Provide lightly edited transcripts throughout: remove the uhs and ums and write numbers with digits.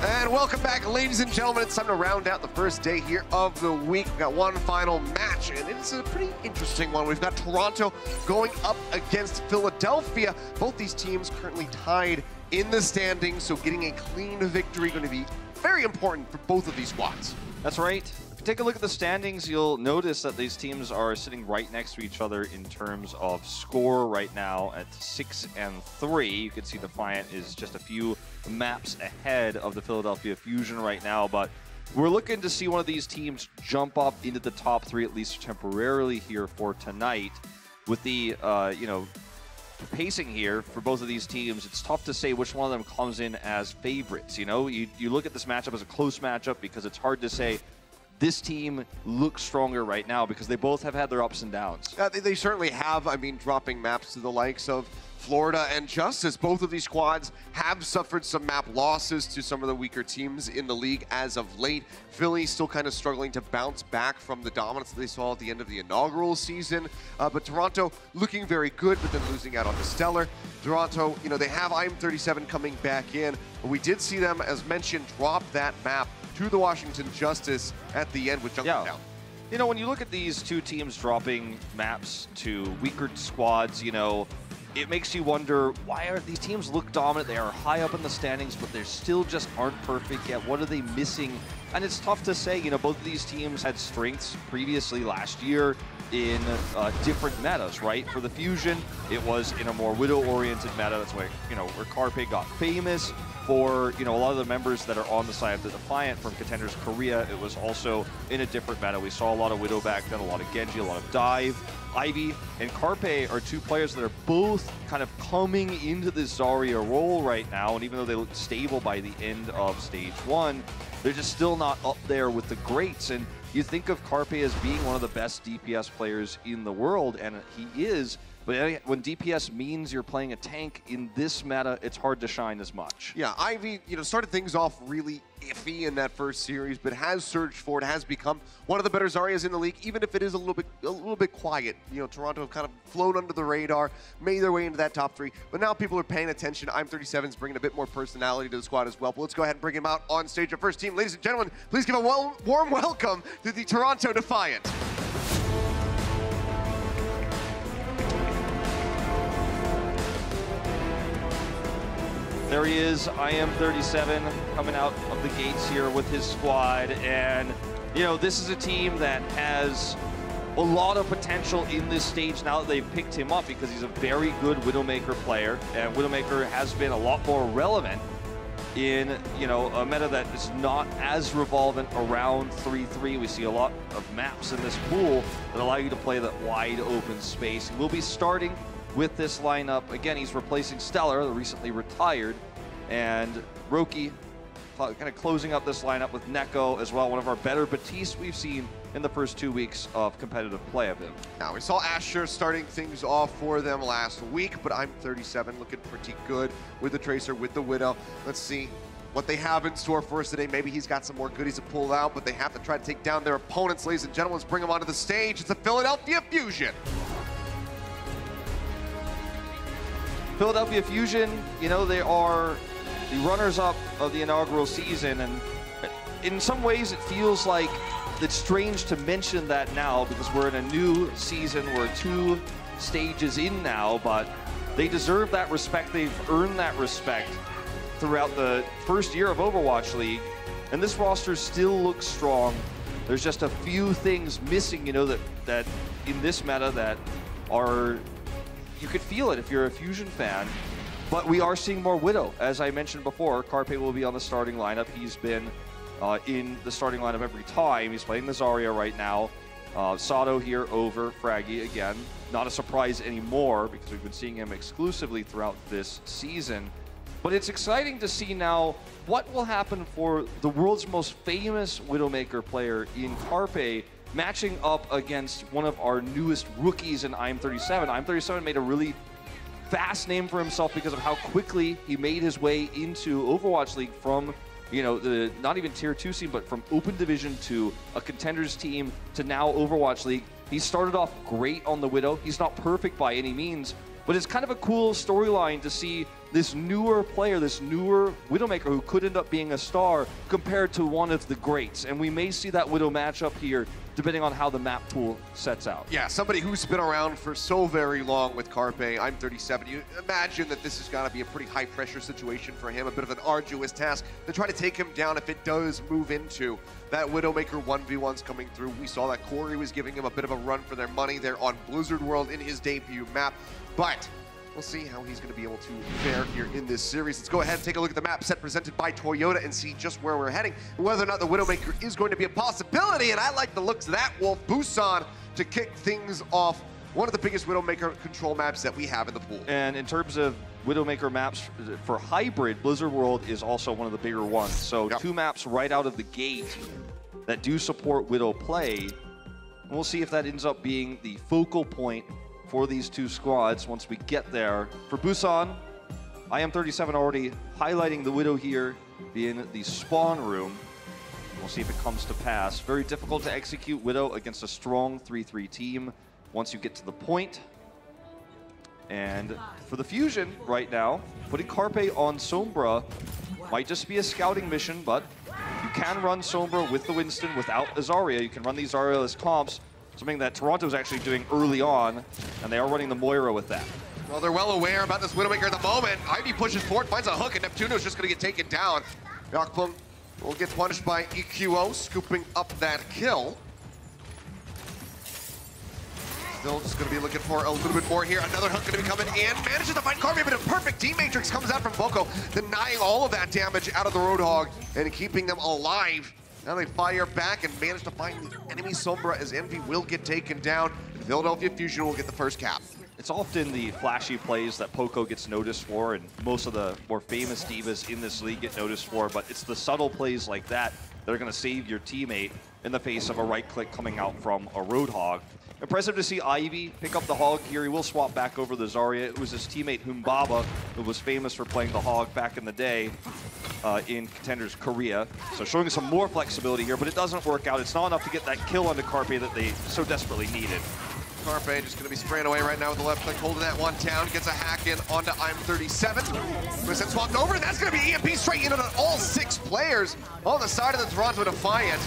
And welcome back, ladies and gentlemen. It's time to round out the first day here of the week. We've got one final match, and it's a pretty interesting one. We've got Toronto going up against Philadelphia. Both these teams currently tied in the standings, so getting a clean victory going to be very important for both of these squads. That's right. If you take a look at the standings, you'll notice that these teams are sitting right next to each other in terms of score right now at 6 and 3. You can see Defiant is just a few maps ahead of the Philadelphia Fusion right now, but we're looking to see one of these teams jump up into the top 3 at least temporarily here for tonight. With the pacing here for both of these teams, it's tough to say which one of them comes in as favorites. You know, you look at this matchup as a close matchup because it's hard to say this team looks stronger right now because they both have had their ups and downs. They certainly have. I mean, dropping maps to the likes of Florida and Justice. Both of these squads have suffered some map losses to some of the weaker teams in the league as of late. Philly still kind of struggling to bounce back from the dominance that they saw at the end of the inaugural season. But Toronto looking very good, but then losing out on the Stellar. Toronto, you know, they have IM37 coming back in, but we did see them, as mentioned, drop that map to the Washington Justice at the end with Junkertown. You know, when you look at these two teams dropping maps to weaker squads, you know, it makes you wonder, why are these teams look dominant? They are high up in the standings, but they still just aren't perfect yet. What are they missing? And it's tough to say. You know, both of these teams had strengths previously last year in different metas, right? For the Fusion, it was in a more Widow-oriented meta. That's why, you know, where Carpe got famous. For, you know, a lot of the members that are on the side of the Defiant from Contenders Korea, it was also in a different meta. We saw a lot of Widow back then, a lot of Genji, a lot of Dive. Ivy and Carpe are two players that are both kind of coming into this Zarya role right now, and even though they look stable by the end of Stage 1, they're just still not up there with the greats. And you think of Carpe as being one of the best DPS players in the world, and he is. But when DPS means you're playing a tank in this meta, it's hard to shine as much. Yeah, Ivy, you know, started things off really iffy in that first series, but has surged forward, has become one of the better Zaryas in the league, even if it is a little bit quiet. You know, Toronto have kind of flown under the radar, made their way into that top 3, but now people are paying attention. IM37's bringing a bit more personality to the squad as well. But let's go ahead and bring him out on stage. Our first team, ladies and gentlemen, please give a warm welcome to the Toronto Defiant. There he is, IM37, coming out of the gates here with his squad. And, you know, this is a team that has a lot of potential in this stage now that they've picked him up because he's a very good Widowmaker player. And Widowmaker has been a lot more relevant in, you know, a meta that is not as revolvent around 3-3. We see a lot of maps in this pool that allow you to play that wide open space. We'll be starting with this lineup. Again, he's replacing Stellar, the recently retired, and Roki kind of closing up this lineup with Neko as well, one of our better Batiste we've seen in the first 2 weeks of competitive play of him. Now, we saw Asher starting things off for them last week, but IM37 looking pretty good with the Tracer, with the Widow. Let's see what they have in store for us today. Maybe he's got some more goodies to pull out, but they have to try to take down their opponents. Ladies and gentlemen, let's bring them onto the stage. It's the Philadelphia Fusion. Philadelphia Fusion, you know, they are the runners-up of the inaugural season, and in some ways it feels like it's strange to mention that now because we're in a new season, we're 2 stages in now, but they deserve that respect. They've earned that respect throughout the first year of Overwatch League, and this roster still looks strong. There's just a few things missing, you know, that in this meta that are, you could feel it if you're a Fusion fan, but we are seeing more Widow. As I mentioned before, Carpe will be on the starting lineup. He's been in the starting lineup every time. He's playing the Zarya right now. Sato here over Fraggy again. Not a surprise anymore because we've been seeing him exclusively throughout this season. But it's exciting to see now what will happen for the world's most famous Widowmaker player in Carpe matching up against one of our newest rookies in IM37. IM37 made a really fast name for himself because of how quickly he made his way into Overwatch League from, you know, the not even tier 2 scene, but from open division to a contenders team to now Overwatch League. He started off great on the Widow. He's not perfect by any means, but it's kind of a cool storyline to see this newer player, this newer Widowmaker who could end up being a star compared to one of the greats. And we may see that Widow matchup here depending on how the map pool sets out. Yeah, somebody who's been around for so very long with Carpe. I'm 37. You imagine that this has got to be a pretty high-pressure situation for him, a bit of an arduous task to try to take him down if it does move into that Widowmaker 1v1s coming through. We saw that Corey was giving him a bit of a run for their money there on Blizzard World in his debut map, but we'll see how he's going to be able to fare here in this series. Let's go ahead and take a look at the map set presented by Toyota and see just where we're heading and whether or not the Widowmaker is going to be a possibility. And I like the looks of that Wolf Busan to kick things off. One of the biggest Widowmaker control maps that we have in the pool. And in terms of Widowmaker maps for hybrid, Blizzard World is also one of the bigger ones. So two maps right out of the gate that do support Widow play. And we'll see if that ends up being the focal point for these two squads once we get there. For Busan, I am 37 already highlighting the Widow here being the spawn room. We'll see if it comes to pass. Very difficult to execute Widow against a strong 3-3 team once you get to the point. And for the Fusion right now, putting Carpe on Sombra might just be a scouting mission, but you can run Sombra with the Winston without Azaria. You can run these Azaria as comps, something that Toronto's actually doing early on, and they are running the Moira with that. Well, they're well aware about this Widowmaker at the moment. Ivy pushes forward, finds a hook, and Neptuno's just going to get taken down. Yakpung will get punished by EQO, scooping up that kill. Still just going to be looking for a little bit more here. Another hook going to be coming in. Manages to find Carpe, but a perfect D-Matrix comes out from Boko, denying all of that damage out of the Roadhog and keeping them alive. Now they fire back and manage to find the enemy Sombra as Envy will get taken down. And Philadelphia Fusion will get the first cap. It's often the flashy plays that Poco gets noticed for, and most of the more famous divas in this league get noticed for, but it's the subtle plays like that that are going to save your teammate in the face of a right click coming out from a Roadhog. Impressive to see Ivy pick up the Hog here. He will swap back over the Zarya. It was his teammate Humbaba who was famous for playing the Hog back in the day in Contenders Korea. So showing some more flexibility here, but it doesn't work out. It's not enough to get that kill onto Carpe that they so desperately needed. Carpe just going to be spraying away right now with the left click, holding that one down, gets a hack in onto I'm 37. Winston swapped over, and that's going to be EMP straight into all 6 players on the side of the Toronto Defiant.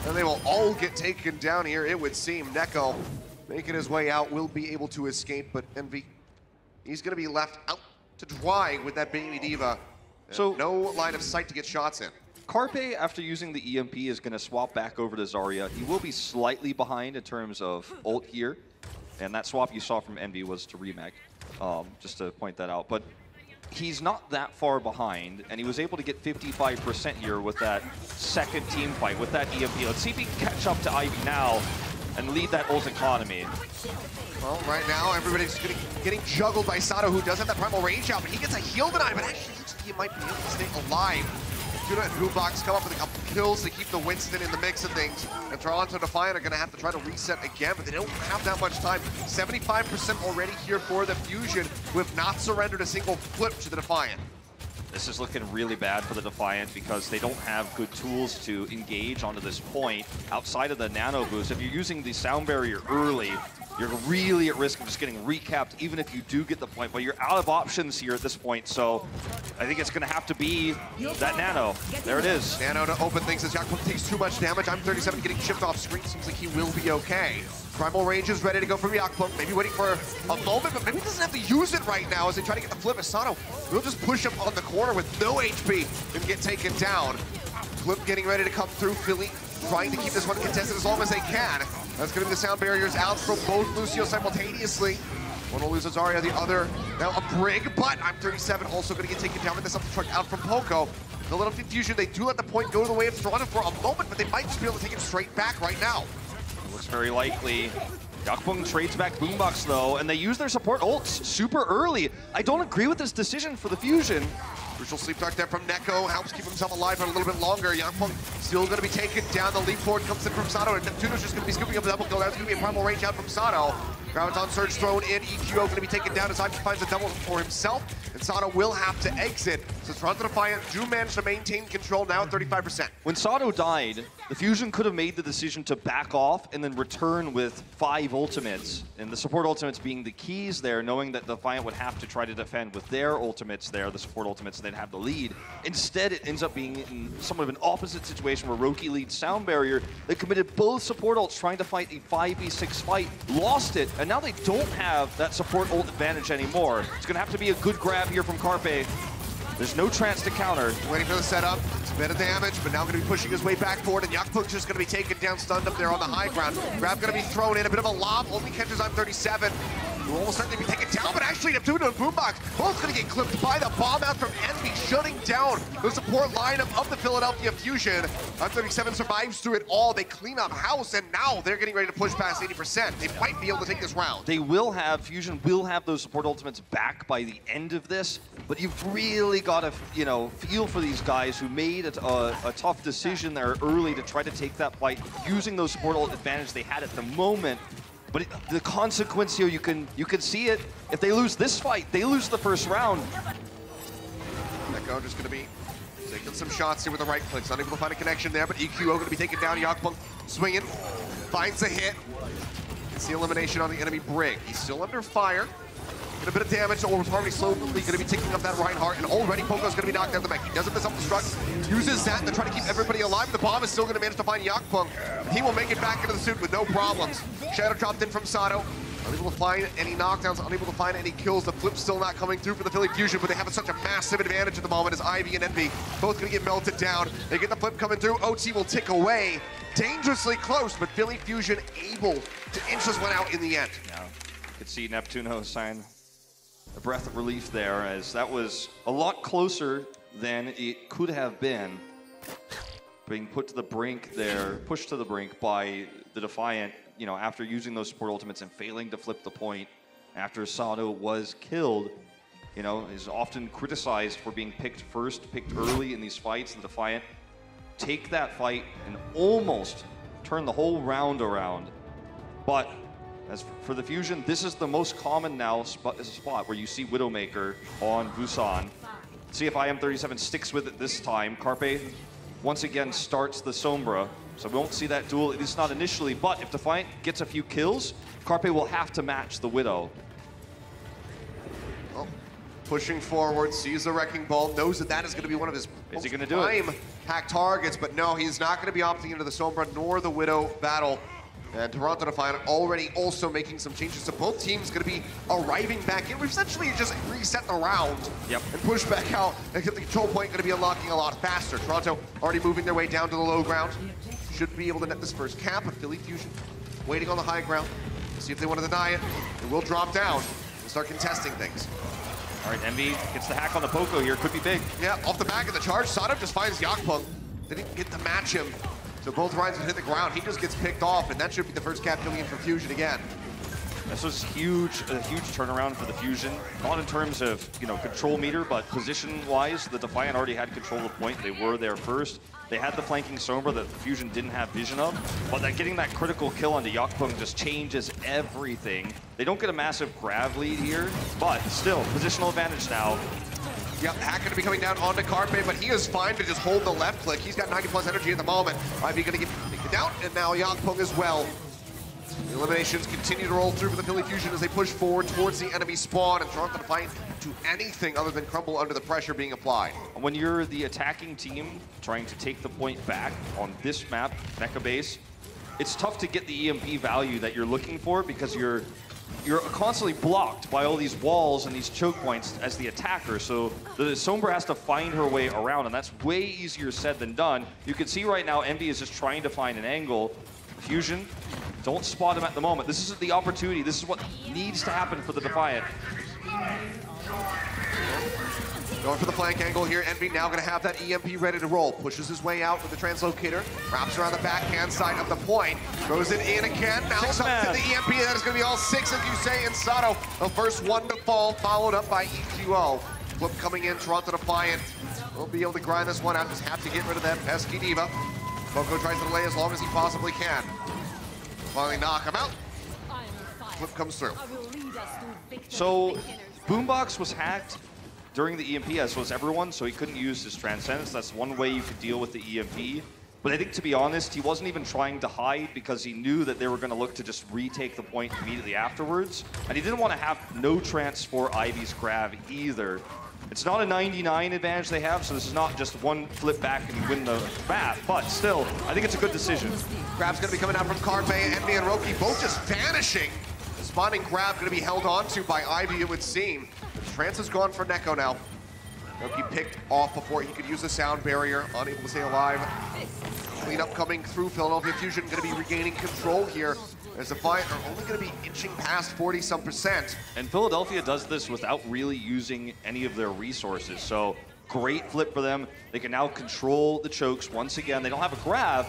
And they will all get taken down here, it would seem. Neko making his way out, will be able to escape, but Envy, he's going to be left out to dry with that baby diva. So no line of sight to get shots in. Carpe, after using the EMP, is going to swap back over to Zarya. He will be slightly behind in terms of ult here, and that swap you saw from Envy was to Remake, just to point that out. But he's not that far behind, and he was able to get 55% here with that second team fight, with that EMP. Let's see if he can catch up to Ivy now and lead that ult economy. Well, right now, everybody's getting juggled by Sato, who does have that primal range out, but he gets a heal deny, but actually looks like he might be able to stay alive. Tuna and Boombox come up with a couple kills to keep the Winston in the mix of things. And Toronto Defiant are going to have to try to reset again, but they don't have that much time. 75% already here for the Fusion, who have not surrendered a single flip to the Defiant. This is looking really bad for the Defiant because they don't have good tools to engage onto this point outside of the nano boost. If you're using the sound barrier early, you're really at risk of just getting recapped even if you do get the point, but you're out of options here at this point, so I think it's going to have to be that nano. There it is. Nano to open things as Yakpung takes too much damage. I'm 37 getting shipped off screen. Seems like he will be okay. Primal range is ready to go from Yakpung. Maybe waiting for a moment, but maybe he doesn't have to use it right now as they try to get the flip. Asano will just push him on the corner with no HP and get taken down. Flip getting ready to come through. Philly trying to keep this one contested as long as they can. That's going to be the sound barriers out from both Lucio simultaneously. One will lose Azaria, the other now a Brig, but I'm 37 also going to get taken down with this up truck out from Poco. A little confusion. They do let the point go the way of Toronto for a moment, but they might just be able to take it straight back right now. Looks very likely. Yakpung trades back Boombox though, and they use their support ults super early. I don't agree with this decision for the Fusion. Crucial sleep dart there from Neko, helps keep himself alive for a little bit longer. Yakpung still going to be taken down. The leap forward comes in from Sato, and Neptuno's just going to be scooping up the double kill. That's going to be a primal range out from Sato. Graviton Surge thrown in, EQO going to be taken down as Ivy finds a double for himself, and Sato will have to exit. So Toronto Defiant do manage to maintain control now at 35%. When Sato died, the Fusion could have made the decision to back off and then return with 5 ultimates. And the support ultimates being the keys there, knowing that Defiant would have to try to defend with their ultimates there, the support ultimates, and they'd have the lead. Instead, it ends up being in somewhat of an opposite situation where Roki leads Sound Barrier. They committed both support ults trying to fight a 5v6 fight, lost it, and now they don't have that support ult advantage anymore. It's going to have to be a good grab here from Carpe. There's no chance to counter. Waiting for the setup. It's a bit of damage, but now going to be pushing his way back forward, and Yakpung's just going to be taken down, stunned up there on the high ground. Grab going to be thrown in, a bit of a lob, only catches on 37. We're almost starting to be taken down, but actually Neptune and Boombox both going to get clipped by the bomb out from Envy, shutting down the support lineup of the Philadelphia Fusion. On 37 survives through it all. They clean up house, and now they're getting ready to push past 80%. They might be able to take this round. They will have, Fusion will have those support ultimates back by the end of this, but you've really got to, you know, feel for these guys who made a tough decision there early to try to take that fight using those support ult advantage they had at the moment. But the consequence here, you can see it. If they lose this fight, they lose the first round. Echo just going to be taking some shots here with the right clicks. Unable to find a connection there, but EQO going to be taken down. Yakpung swinging, finds a hit. It's the elimination on the enemy Brig. He's still under fire. Get a bit of damage, Harmony slowly going to be taking up that Reinhardt, and already Poco's going to be knocked out the back. He doesn't miss up the destruct, uses that to try to keep everybody alive. The bomb is still going to manage to find Yakpung. He will make it back into the suit with no problems. Shadow dropped in from Sato. Unable to find any knockdowns, unable to find any kills. The flip's still not coming through for the Philly Fusion, but they have such a massive advantage at the moment as Ivy and Envy both going to get melted down. They get the flip coming through. OT will tick away. Dangerously close, but Philly Fusion able to inch this one out in the end. Yeah, you could see Neptuno sign a breath of relief there, as that was a lot closer than it could have been. Being put to the brink there, pushed to the brink by the Defiant, you know, after using those support ultimates and failing to flip the point after Sato was killed. You know, is often criticized for being picked first, picked early in these fights. The Defiant take that fight and almost turn the whole round around. But as for the Fusion, this is the most common now spot where you see Widowmaker on Busan. See if IM37 sticks with it this time. Carpe once again starts the Sombra, so we won't see that duel, at least not initially, but if Defiant gets a few kills, Carpe will have to match the Widow. Well, pushing forward, sees the Wrecking Ball, knows that that is going to be one of his prime hack targets, but no, he's not going to be opting into the Sombra nor the Widow battle. And Toronto Defiant already also making some changes. So both teams going to be arriving back in. We've essentially just reset the round and push back out. And the control point going to be unlocking a lot faster. Toronto already moving their way down to the low ground. Should be able to net this first cap. But Philly Fusion waiting on the high ground. See if they want to deny it. It will drop down and start contesting things. All right, Envy gets the hack on the Poco here. Could be big. Yeah, off the back of the charge. Sato just finds Yakpung. Didn't get to match him. So both rides would hit the ground. He just gets picked off, and that should be the first cap coming in for Fusion again. This was huge, a huge turnaround for the Fusion. Not in terms of, you know, control meter, but position-wise, the Defiant already had control of the point. They were there first. They had the flanking Sombra that the Fusion didn't have vision of, but that getting that critical kill onto Yakpung just changes everything. They don't get a massive grab lead here, but still, positional advantage now. Yep, Hack going to be coming down onto Carpe, but he is fine to just hold the left click. He's got 90 plus energy at the moment. Ivy going to get taken down, and now Yakpung as well. The eliminations continue to roll through for the Philly Fusion as they push forward towards the enemy spawn, and Toronto Defiant do anything other than crumble under the pressure being applied. When you're the attacking team trying to take the point back on this map, Mecha base, it's tough to get the EMP value that you're looking for because you're constantly blocked by all these walls and these choke points as the attacker, so the Sombra has to find her way around, and that's way easier said than done. You can see right now Envy is just trying to find an angle. Fusion, don't spot him at the moment. This isn't the opportunity. This is what needs to happen for the Defiant. Going for the flank angle here. Envy now going to have that EMP ready to roll. Pushes his way out with the translocator. Wraps around the backhand side of the point. Throws it in again. Now up to the EMP. That is going to be all 6, as you say, in Sato. The first one to fall, followed up by EQO. Flip coming in. Toronto Defiant will be able to grind this one out. Just have to get rid of that pesky diva. Poco tries to delay as long as he possibly can. Finally knock him out. Flip comes through. So Boombox was hacked during the EMP, as was everyone, so he couldn't use his Transcendence. That's one way you could deal with the EMP. But I think, to be honest, he wasn't even trying to hide because he knew that they were going to look to just retake the point immediately afterwards. And he didn't want to have no trance for Ivy's grab either. It's not a 99 advantage they have, so this is not just one flip back and you win the map. But still, I think it's a good decision. Grab's going to be coming out from Carpe, Envy and Roki both just vanishing. The spawning grab going to be held onto by Ivy, it would seem. The trance is gone for Neko now. Roki picked off before he could use the sound barrier, unable to stay alive. Cleanup coming through. Philadelphia Fusion going to be regaining control here. As Defiant are only going to be inching past 40-some%. And Philadelphia does this without really using any of their resources. So great flip for them. They can now control the chokes once again. They don't have a grab,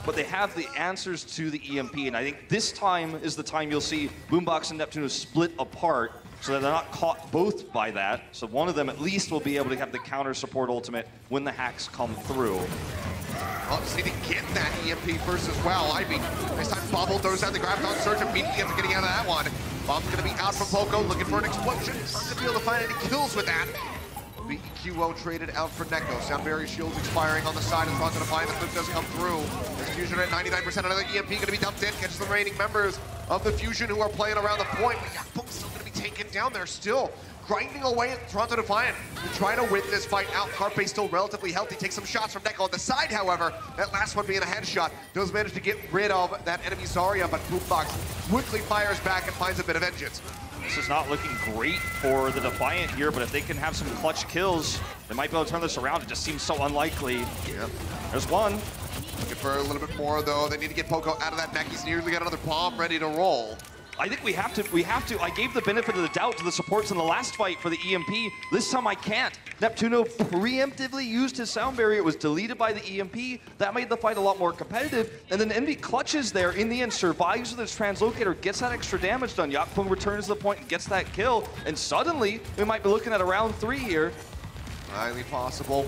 but they have the answers to the EMP. And I think this time is the time you'll see Boombox and Neptuno split apart so that they're not caught both by that. So one of them at least will be able to have the counter support ultimate when the hacks come through. Oh, just need to get that EMP first as well. Ivy, this time Bobble throws out the grab on Surge immediately after getting out of that one. Bomb's gonna be out from Poco, looking for an explosion. Not gonna be able to find any kills with that. BQO traded out for Neko. Sound barrier shields expiring on the side in front of Defiant. The flip does come through. This Fusion at 99%. Another EMP gonna be dumped in. Catches the remaining members of the Fusion who are playing around the point. But Yakbo's still gonna be taken down there still. Grinding away at Toronto Defiant to try to win this fight out. Carpe still relatively healthy, takes some shots from Neko on the side, however. That last one being a headshot. Does manage to get rid of that enemy Zarya, but Boombox quickly fires back and finds a bit of vengeance. This is not looking great for the Defiant here, but if they can have some clutch kills, they might be able to turn this around. It just seems so unlikely. Yeah. There's one. Looking for a little bit more, though. They need to get Poco out of that neck. He's nearly got another bomb ready to roll. I think we have to. I gave the benefit of the doubt to the supports in the last fight for the EMP. This time I can't. Neptuno preemptively used his sound barrier. It was deleted by the EMP. That made the fight a lot more competitive. And then Envy clutches there in the end, survives with his translocator, gets that extra damage done. Yakpung returns to the point and gets that kill. And suddenly, we might be looking at a round 3 here. Highly possible.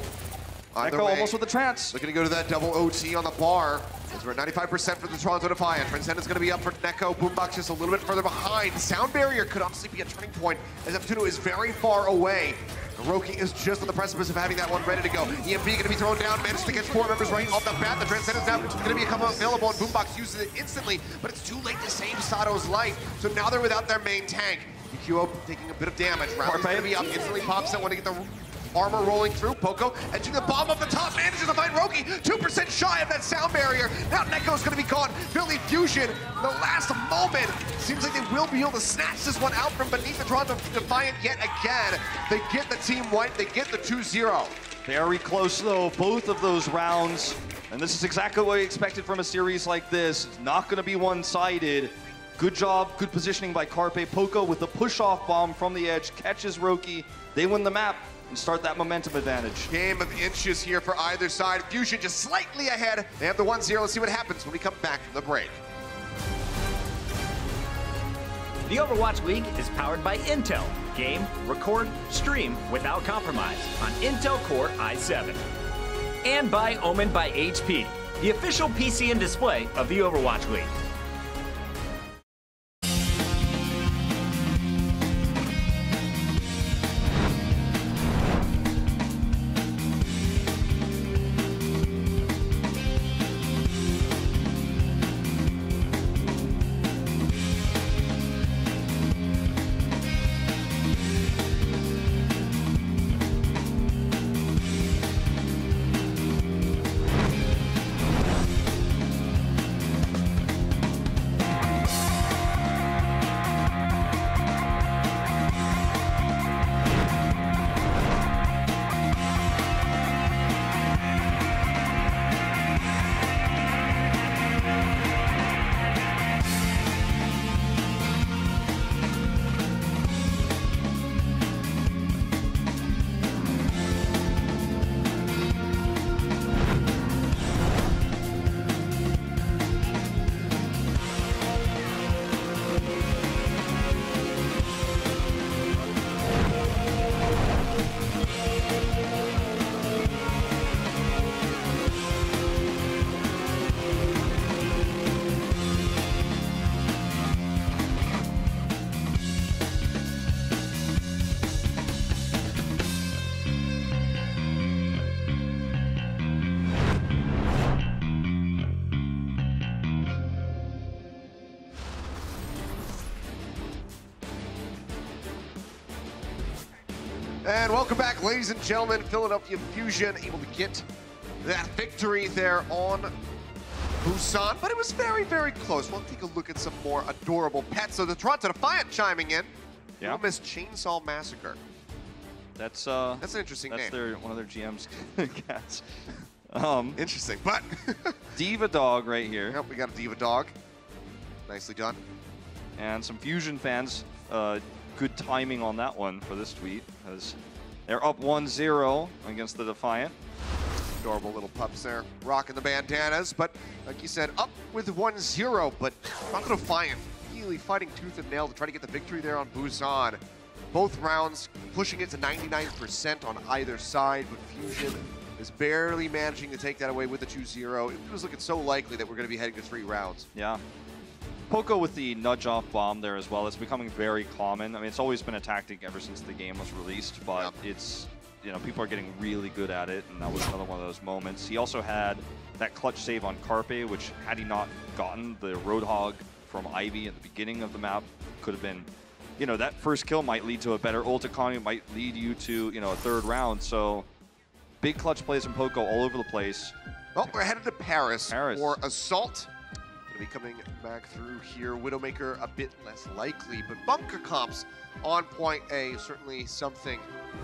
Neko almost with the trance. Looking to go to that double OT on the bar. We're at 95% for the Toronto Defiant. Transcendence going to be up for Neko. Boombox just a little bit further behind. Sound barrier could honestly be a turning point as Neptuno is very far away. Roki is just on the precipice of having that one ready to go. EMP going to be thrown down. Managed to catch 4 members right off the bat. The Transcendence now going to be available, and Boombox uses it instantly, but it's too late to save Sato's life. So now they're without their main tank. EQO taking a bit of damage. Riley's going to be up. Instantly pops it. Want to get the armor rolling through. Poco edging the bomb up the top, manages to find Roki. 2% shy of that sound barrier. Now Neko's gonna be caught. Philly Fusion, the last moment. Seems like they will be able to snatch this one out from beneath the Toronto Defiant yet again. They get the team wipe, they get the 2-0. Very close though, both of those rounds. And this is exactly what we expected from a series like this. It's not gonna be one-sided. Good job, good positioning by Carpe. Poco with the push-off bomb from the edge, catches Roki. They win the map and start that momentum advantage. Game of inches here for either side. Fusion just slightly ahead. They have the 1-0. Let's see what happens when we come back from the break. The Overwatch League is powered by Intel. Game, record, stream without compromise on Intel Core i7. And by Omen by HP, the official PC and display of the Overwatch League. And welcome back, ladies and gentlemen. Philadelphia Fusion able to get that victory there on Busan, but it was very, very close. We'll take a look at some more adorable pets. So the Toronto Defiant chiming in. Yeah. Miss Chainsaw Massacre. That's an interesting name. That's one of their GM's cats. Interesting, but Diva Dog right here. Yep, we got a Diva Dog. Nicely done. And some Fusion fans, good timing on that one for this tweet, as they're up 1-0 against the Defiant. Adorable little pups there, rocking the bandanas, but like you said, up with 1-0, but Toronto Defiant really fighting tooth and nail to try to get the victory there on Busan. Both rounds pushing it to 99% on either side, but Fusion is barely managing to take that away with the 2-0. It was looking so likely that we're going to be heading to 3 rounds. Yeah. Poco with the nudge-off bomb there as well. It's becoming very common. I mean, it's always been a tactic ever since the game was released, but it's, you know, people are getting really good at it, and that was another one of those moments. He also had that clutch save on Carpe, which had he not gotten the Roadhog from Ivy at the beginning of the map, could have been, you know, that first kill might lead to a better ult economy, might lead you to, you know, a 3rd round. So big clutch plays from Poco all over the place. Well, we're headed to Paris for Assault. Gonna be coming back through here. Widowmaker a bit less likely, but bunker comps on point A, certainly something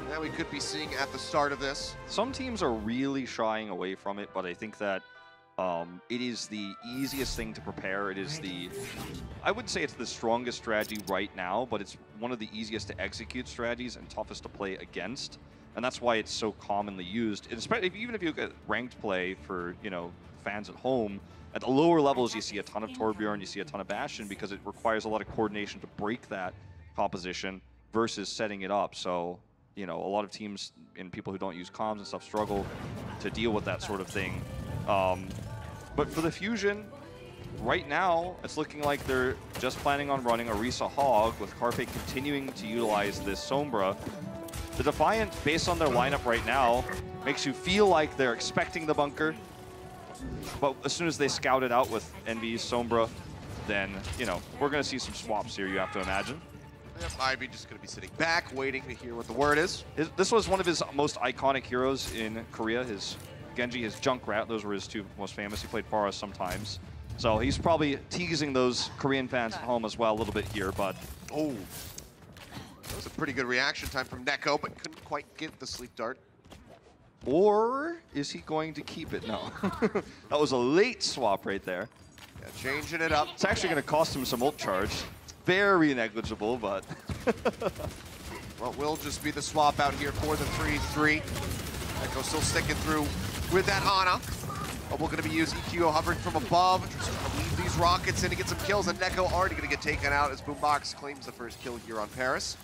that we could be seeing at the start of this. Some teams are really shying away from it, but I think that it is the easiest thing to prepare. It is I wouldn't say it's the strongest strategy right now, but it's one of the easiest to execute strategies and toughest to play against. And that's why it's so commonly used. Even if you look at ranked play for, you know, fans at home, at the lower levels you see a ton of Torbjorn, you see a ton of Bastion, because it requires a lot of coordination to break that composition versus setting it up. So, you know, a lot of teams and people who don't use comms and stuff struggle to deal with that sort of thing. But for the Fusion, right now, it's looking like they're just planning on running Orisa Hog, with Carpe continuing to utilize this Sombra. The Defiant, based on their lineup right now, makes you feel like they're expecting the bunker. But as soon as they scout it out with Envy's Sombra, then, you know, we're going to see some swaps here, you have to imagine. Yep, Ivy just going to be sitting back, waiting to hear what the word is. This was one of his most iconic heroes in Korea. His Genji, his Junkrat, those were his 2 most famous. He played Pharah sometimes. So he's probably teasing those Korean fans at home as well a little bit here, but... Oh, that was a pretty good reaction time from Neko, but couldn't quite get the sleep dart. Or is he going to keep it? No. That was a late swap right there. Yeah, changing it up. It's actually going to cost him some ult charge. Very negligible, but... Well, will just be the swap out here for the 3-3. Neko still sticking through with that Ana. We're going to be using EQO hovering from above, just trying to leave these rockets in to get some kills, and Neko already going to get taken out as Boombox claims the first kill here on Paris.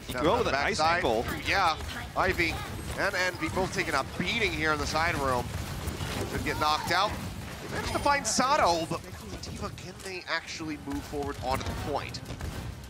EQO with a nice angle. Yeah, Ivy and Envy both taking a beating here in the side room. Could get knocked out. They managed to find Sato, but Diva, can they actually move forward onto the point?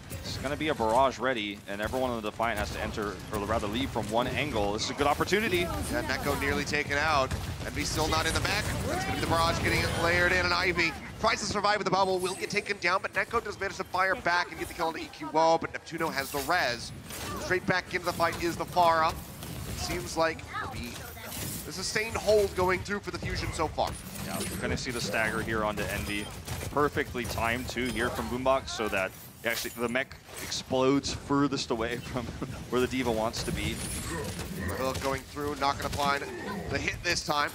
It's going to be a barrage ready, and everyone in the Defiant has to enter, or rather leave from one angle. This is a good opportunity. Yeah, Neko nearly taken out. Envy still not in the back. That's going to be the barrage getting layered in, and Ivy tries to survive with the bubble, will get taken down, but Neko does manage to fire back and get the kill into EQO, but Neptuno has the res. Straight back into the fight is the Pharah. Seems like it'll be a sustained hold going through for the Fusion so far. Yeah, we're going to see the stagger here onto Envy. Perfectly timed too here from Boombox, so that actually the mech explodes furthest away from where the Diva wants to be. The hook going through, not going to find the hit this time.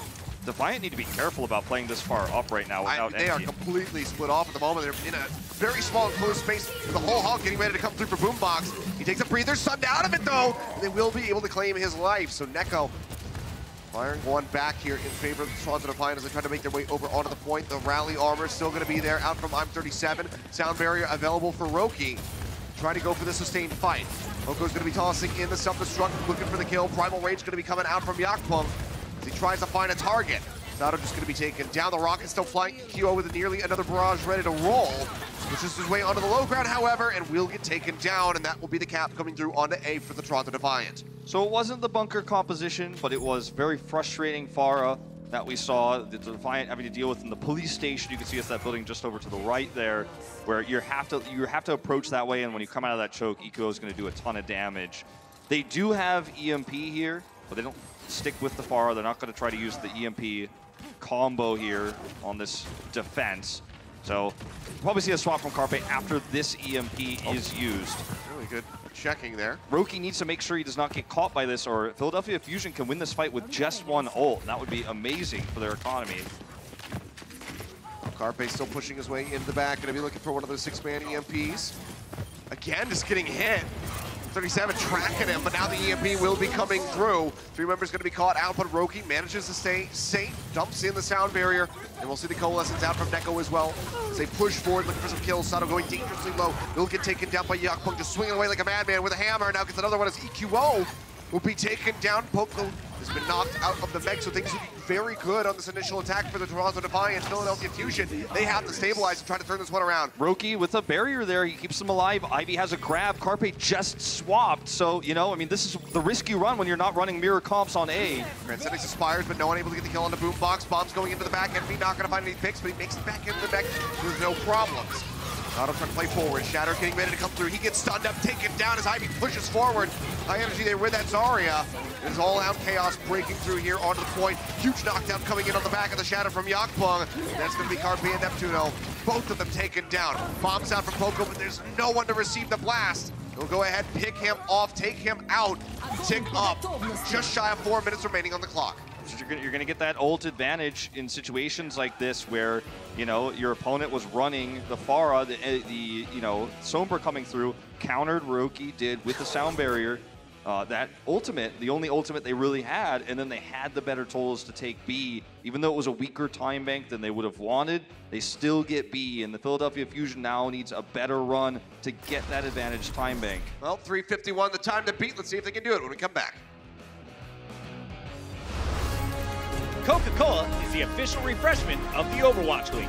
Defiant need to be careful about playing this far up right now without They are completely split off at the moment. They're in a very small enclosed space with the whole Hog getting ready to come through for Boombox. He takes a breather, sunned out of it though. They will be able to claim his life. So Neko firing one back here in favor of the Toronto Defiant as they try to make their way over onto the point. The rally armor still going to be there out from I'm 37. Sound barrier available for Roki. Trying to go for the sustained fight. Oko's going to be tossing in the self-destruct, looking for the kill. Primal Rage going to be coming out from Yakpung as he tries to find a target. Sato just going to be taken down. The rocket still flying. EQO with nearly another barrage ready to roll. Pushes his way onto the low ground, however, and will get taken down, and that will be the cap coming through onto A for the Toronto Defiant. So it wasn't the bunker composition, but it was very frustrating Pharah that we saw the Defiant having to deal with in the police station. You can see it's that building just over to the right there, where you have to approach that way, and when you come out of that choke, EQO is going to do a ton of damage. They do have EMP here, but they don't stick with the Pharah. They're not going to try to use the EMP combo here on this defense. So we'll probably see a swap from Carpe after this EMP is used. Really good checking there. Roki needs to make sure he does not get caught by this, or Philadelphia Fusion can win this fight with just one ult, and that would be amazing for their economy. Carpe still pushing his way into the back, going to be looking for one of those 6-man EMPs. Again, just getting hit. 37 tracking him, but now the EMP will be coming through. 3 members going to be caught out, but Roki manages to stay safe, dumps in the sound barrier, and we'll see the coalescence out from Neko as well. As they push forward, looking for some kills. Sato going dangerously low. Will get taken down by Yakpung, just swinging away like a madman with a hammer. Now gets another one as EQO will be taken down. Poco has been knocked out of the mech, so things will be very good on this initial attack for the Toronto Defiant. Philadelphia Fusion, they have to stabilize and try to turn this one around. Roki with a barrier there, he keeps them alive. Ivy has a grab. Carpe just swapped, so, you know, I mean, this is the risk you run when you're not running mirror comps on A. Transcendence aspires, but no one able to get the kill on the boombox. Bombs going into the back. Enemy not going to find any picks, but he makes it back into the mech with no problems. Auto trying to play forward. Shatter getting ready to come through. He gets stunned up, taken down as Ivy pushes forward. High energy there with that Zarya. There's all-out chaos breaking through here onto the point. Huge knockdown coming in on the back of the Shatter from Yakpung. That's going to be Carpe and Neptuno. Both of them taken down. Bombs out from Poco, but there's no one to receive the blast. They'll go ahead, pick him off, take him out, tick up. Just shy of 4 minutes remaining on the clock. So you're gonna get that ult advantage in situations like this where, you know, your opponent was running the Pharah, the you know, Sombra coming through, countered Roki did with the sound barrier. That ultimate, the only ultimate they really had, and then they had the better totals to take B. Even though it was a weaker time bank than they would have wanted, they still get B, and the Philadelphia Fusion now needs a better run to get that advantage time bank. Well, 3:51, the time to beat. Let's see if they can do it when we come back. Coca-Cola is the official refreshment of the Overwatch League.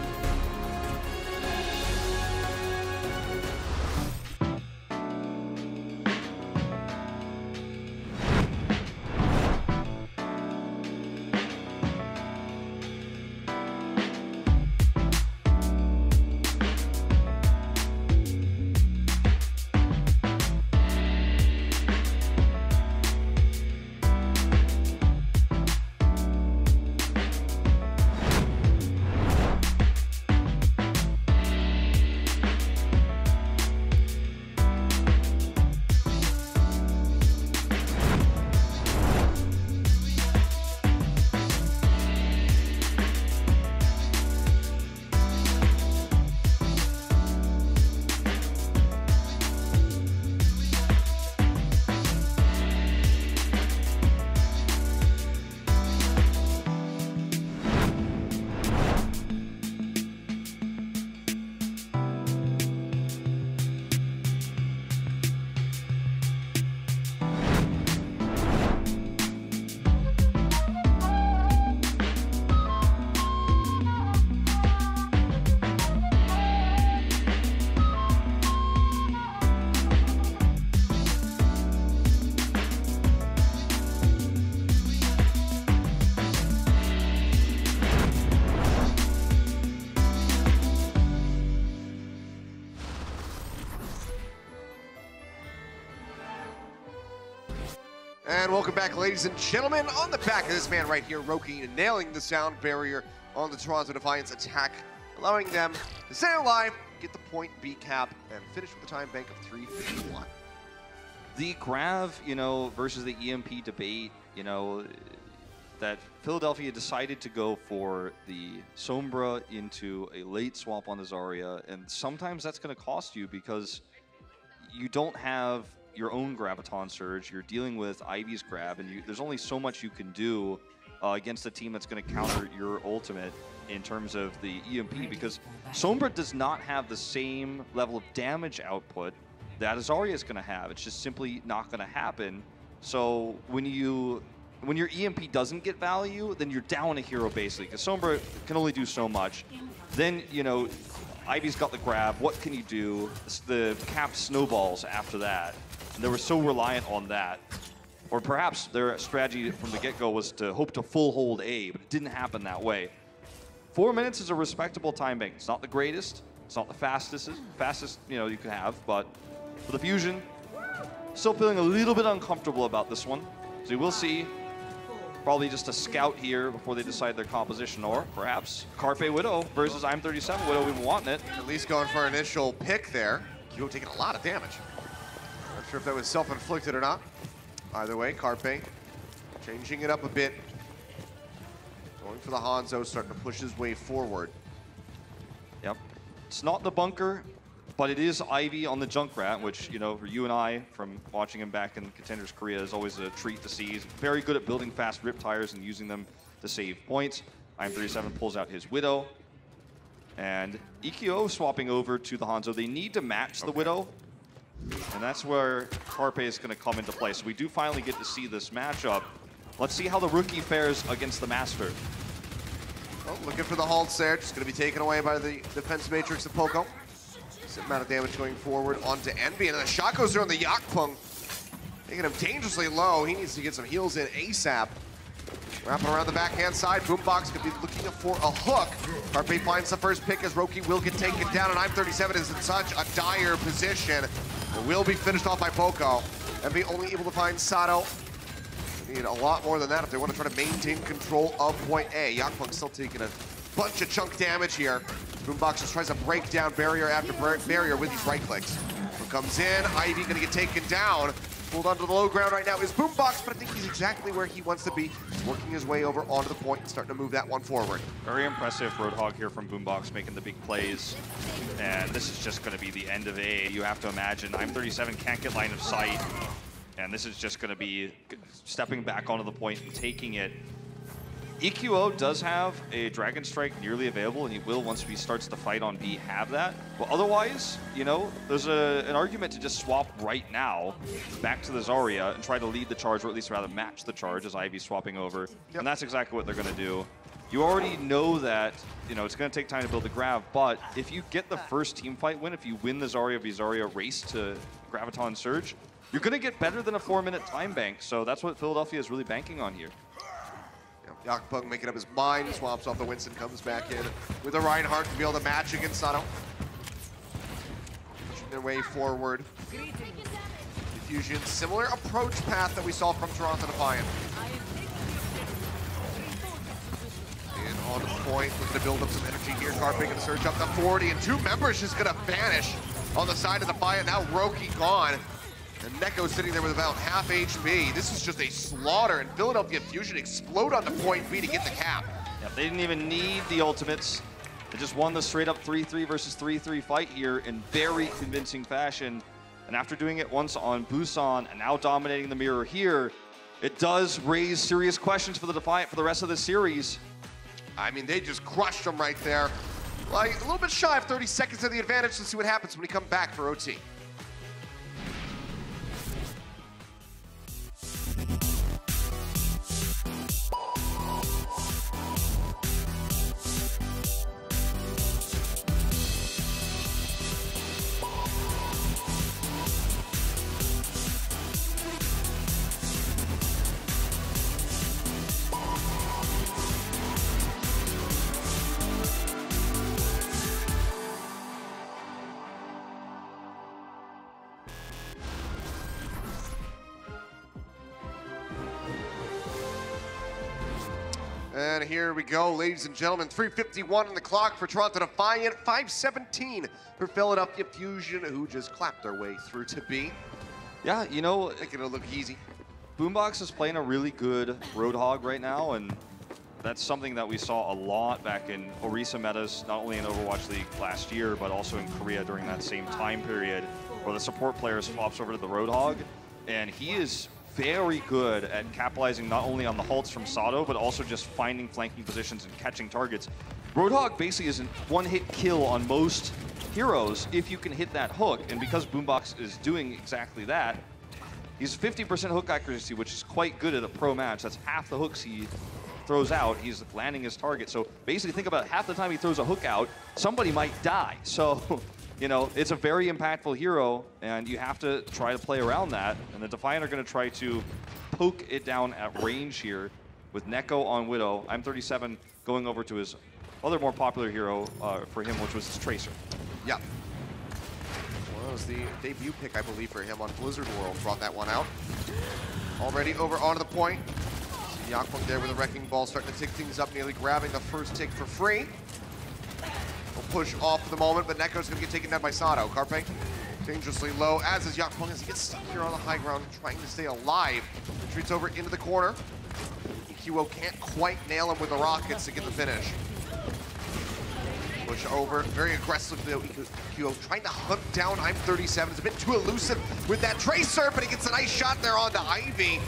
And welcome back, ladies and gentlemen. On the back of this man right here, Roki nailing the sound barrier on the Toronto Defiance attack, allowing them to stay alive, get the point B cap, and finish with a time bank of 3:51. The Grav, you know, versus the EMP debate, you know, that Philadelphia decided to go for the Sombra into a late swap on the Zarya, and sometimes that's going to cost you because you don't have your own Graviton Surge. You're dealing with Ivy's grab, and there's only so much you can do against a team that's going to counter your ultimate in terms of the EMP, because Sombra does not have the same level of damage output that Zarya is going to have. It's just simply not going to happen. So when your EMP doesn't get value, then you're down a hero basically, because Sombra can only do so much. Then, you know, Ivy's got the grab. What can you do? The cap snowballs after that. And they were so reliant on that. Or perhaps their strategy from the get-go was to hope to full hold A, but it didn't happen that way. 4 minutes is a respectable time bank. It's not the greatest. It's not the fastest you know, you can have, but for the Fusion, still feeling a little bit uncomfortable about this one. So we will see probably just a scout here before they decide their composition, or perhaps Carpe Widow versus I'm 37. Widow even wanting it. At least going for an initial pick there. Widow taking a lot of damage. Not sure if that was self-inflicted or not. Either way, Carpe changing it up a bit. Going for the Hanzo, starting to push his way forward. Yep. It's not the bunker, but it is Ivy on the Junkrat, which, you know, for you and I, from watching him back in Contenders Korea, is always a treat to see. He's very good at building fast rip tires and using them to save points. I'm37 pulls out his Widow. And EQO swapping over to the Hanzo. They need to match the Widow. And that's where Carpe is going to come into play. So we do finally get to see this matchup. Let's see how the rookie fares against the Master. Oh, looking for the halts there. Just going to be taken away by the defense matrix of Poco. Same amount of damage going forward onto Envy. And the shot goes there on the Yakpung, making him dangerously low. He needs to get some heals in ASAP. Wrapping around the backhand side. Boombox could be looking for a hook. Carpe finds the first pick as Roki will get taken down. And I'm37 is in such a dire position. It will be finished off by Poco. Envy only able to find Sato. They need a lot more than that if they want to try to maintain control of point A. Yakpung still taking a bunch of chunk damage here. Boombox just tries to break down barrier after barrier with these right clicks. One comes in, Ivy gonna get taken down. Pulled onto the low ground right now is Boombox, but I think he's exactly where he wants to be. He's working his way over onto the point and starting to move that one forward. Very impressive Roadhog here from Boombox, making the big plays. And this is just gonna be the end of A. You have to imagine, I'm37 can't get line of sight. And this is just gonna be stepping back onto the point and taking it. EQO does have a Dragon Strike nearly available, and he will, once he starts to fight on B, have that. But otherwise, you know, there's an argument to just swap right now back to the Zarya and try to lead the charge, or at least rather match the charge as Ivy's swapping over. Yep. And that's exactly what they're going to do. You already know that, you know, it's going to take time to build the Grav, but if you get the first team fight win, if you win the Zarya v Zarya race to Graviton Surge, you're going to get better than a 4-minute time bank. So that's what Philadelphia is really banking on here. Yakpung making up his mind, swaps off the Winston, comes back in with a Reinhardt to be able to match against Sato. Pushing their way forward. Diffusion, similar approach path that we saw from Toronto Defiant. And on the point, looking to build up some energy here. Carpe going to surge up to 40, and two members just going to vanish on the side of Defiant. Now Roki gone. And Neko sitting there with about half HP. This is just a slaughter, and Philadelphia Fusion explode onto point B to get the cap. Yeah, they didn't even need the ultimates. They just won the straight up 3-3 versus 3-3 fight here in very convincing fashion. And after doing it once on Busan and now dominating the mirror here, it does raise serious questions for the Defiant for the rest of the series. I mean, they just crushed them right there. Like, a little bit shy of 30 seconds of the advantage. Let's see what happens when we come back for OT. And here we go, ladies and gentlemen. 3:51 on the clock for Toronto Defiant. 5:17 for Philadelphia Fusion, who just clapped their way through to B. Yeah, you know, thinking it'll look easy. Boombox is playing a really good Roadhog right now, and that's something that we saw a lot back in Orisa metas, not only in Overwatch League last year, but also in Korea during that same time period, where the support player swaps over to the Roadhog, and he is very good at capitalizing not only on the halts from Sato, but also just finding flanking positions and catching targets. Roadhog basically is a one-hit kill on most heroes if you can hit that hook, and because Boombox is doing exactly that, he's 50% hook accuracy, which is quite good at a pro match. That's half the hooks he throws out, he's landing his target. So basically think about half the time he throws a hook out, somebody might die. So, you know, it's a very impactful hero, and you have to try to play around that. And the Defiant are going to try to poke it down at range here with Neko on Widow. I'm37 going over to his other more popular hero for him, which was his Tracer. Yeah. Well, it was the debut pick, I believe, for him on Blizzard World. Brought that one out. Already over onto the point. Yakpung there with a Wrecking Ball, starting to tick things up, nearly grabbing the first tick for free. We'll push off for the moment, but Neko's going to get taken down by Sato. Carpe dangerously low, as is Yakpung, as he gets stuck here on the high ground, trying to stay alive. Retreats over into the corner. EQO can't quite nail him with the rockets to get the finish. Push over, very aggressive though. EQO trying to hunt down I'm37. It's a bit too elusive with that Tracer, but he gets a nice shot there onto Ivy.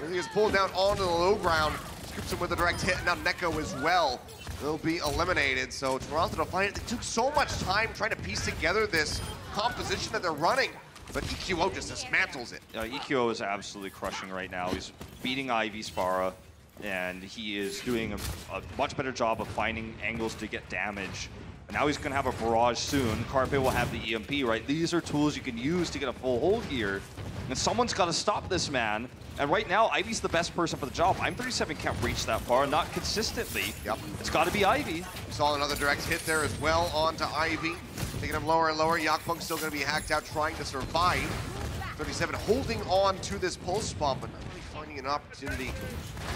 He is pulled down onto the low ground. Scoops him with a direct hit, and now Neko as well will be eliminated. So Toronto Defiant, it took so much time trying to piece together this composition that they're running, but EQO just dismantles it. EQO is absolutely crushing right now. He's beating Ivy's Pharah, and he is doing a much better job of finding angles to get damage. And now he's going to have a barrage soon. Carpe will have the EMP, right? These are tools you can use to get a full hold here. And someone's got to stop this man. And right now, Ivy's the best person for the job. I'm37 can't reach that far, not consistently. Yep. It's got to be Ivy. We saw another direct hit there as well onto Ivy. Taking him lower and lower. Yakpung still going to be hacked out, trying to survive. 37 holding on to this pulse bomb, but not really finding an opportunity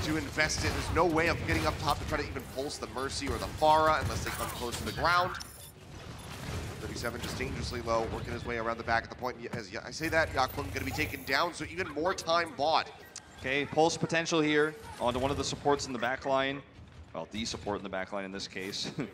to invest in. There's no way of getting up top to try to even pulse the Mercy or the Pharah unless they come close to the ground. 37 just dangerously low, working his way around the back of the point. As I say that, Yakpung going to be taken down, so even more time bought. Okay, pulse potential here onto one of the supports in the back line. Well, the support in the back line in this case. I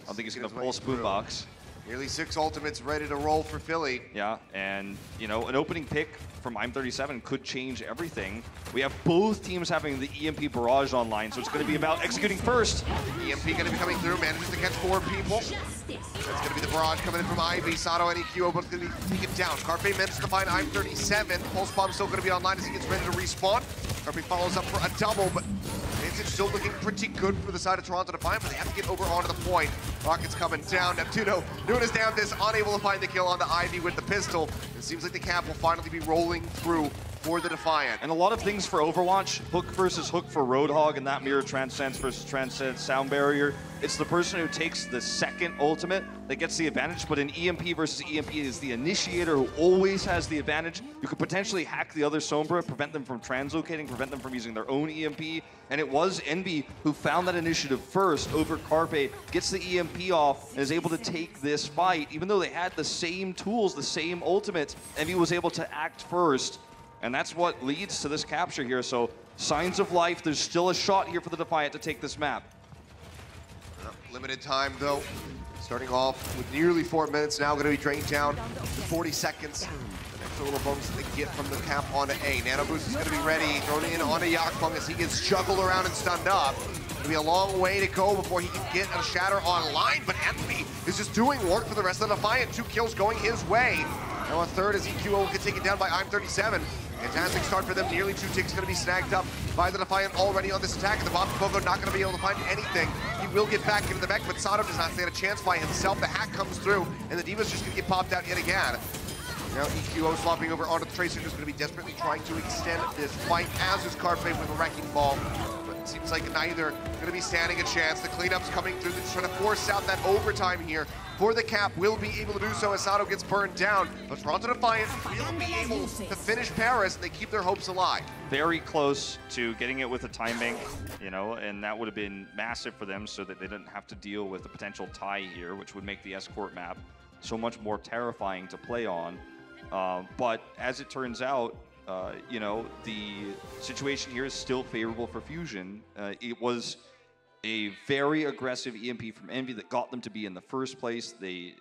don't think he's going to pulse Boombox. Nearly 6 ultimates ready to roll for Philly. Yeah, and you know, an opening pick from I'm37 could change everything. We have both teams having the EMP barrage online, so it's going to be about executing first. EMP going to be coming through, manages to catch 4 people. That's going to be the barrage coming in from Ivy. Sato and EQO both going to be taken down. Carpe manages to find I'm37. Pulse Bomb still going to be online as he gets ready to respawn. Carpe follows up for a double, but Vantage still looking pretty good for the side of Toronto Defiant, but they have to get over onto the point. Rockets coming down. Neptuno doing his damnedest, unable to find the kill onto Ivy with the pistol. It seems like the cap will finally be rolling through for the Defiant. And a lot of things for Overwatch, hook versus hook for Roadhog, and that mirror Transcends versus Transcends Sound Barrier. It's the person who takes the second ultimate that gets the advantage, but an EMP versus EMP is the initiator who always has the advantage. You could potentially hack the other Sombra, prevent them from translocating, prevent them from using their own EMP, and it was Envy who found that initiative first over Carpe, gets the EMP off, and is able to take this fight. Even though they had the same tools, the same ultimates, Envy was able to act first. And that's what leads to this capture here. So signs of life, there's still a shot here for the Defiant to take this map. Limited time though. Starting off with nearly 4 minutes now, going to be drained down to 40 seconds. The extra little bonus that they get from the cap onto A. Nano Boost is going to be ready, thrown in onto Yakpung as he gets juggled around and stunned up. It'll be a long way to go before he can get a shatter online, but Envy is just doing work for the rest of the Defiant. 2 kills going his way. Now a third as EQO will get taken down by I'm37. Fantastic start for them. Nearly 2 ticks going to be snagged up by the Defiant already on this attack. And the Bobby Pogo not going to be able to find anything. He will get back into the mech, but Sato does not stand a chance by himself. The hack comes through, and the Diva's just going to get popped out yet again. Now EQO swapping over onto the Tracer, just going to be desperately trying to extend this fight, as is Carpe with a Wrecking Ball. But it seems like neither going to be standing a chance. The cleanup's coming through. They're just trying to force out that overtime here for the cap. Will be able to do so as Sato gets burned down. But Toronto Defiant will be able to finish Paris, and they keep their hopes alive. Very close to getting it with a time bank, you know, and that would have been massive for them so that they didn't have to deal with a potential tie here, which would make the escort map so much more terrifying to play on. But as it turns out, you know, the situation here is still favorable for Fusion. It was a very aggressive EMP from Envy that got them to be in the first place.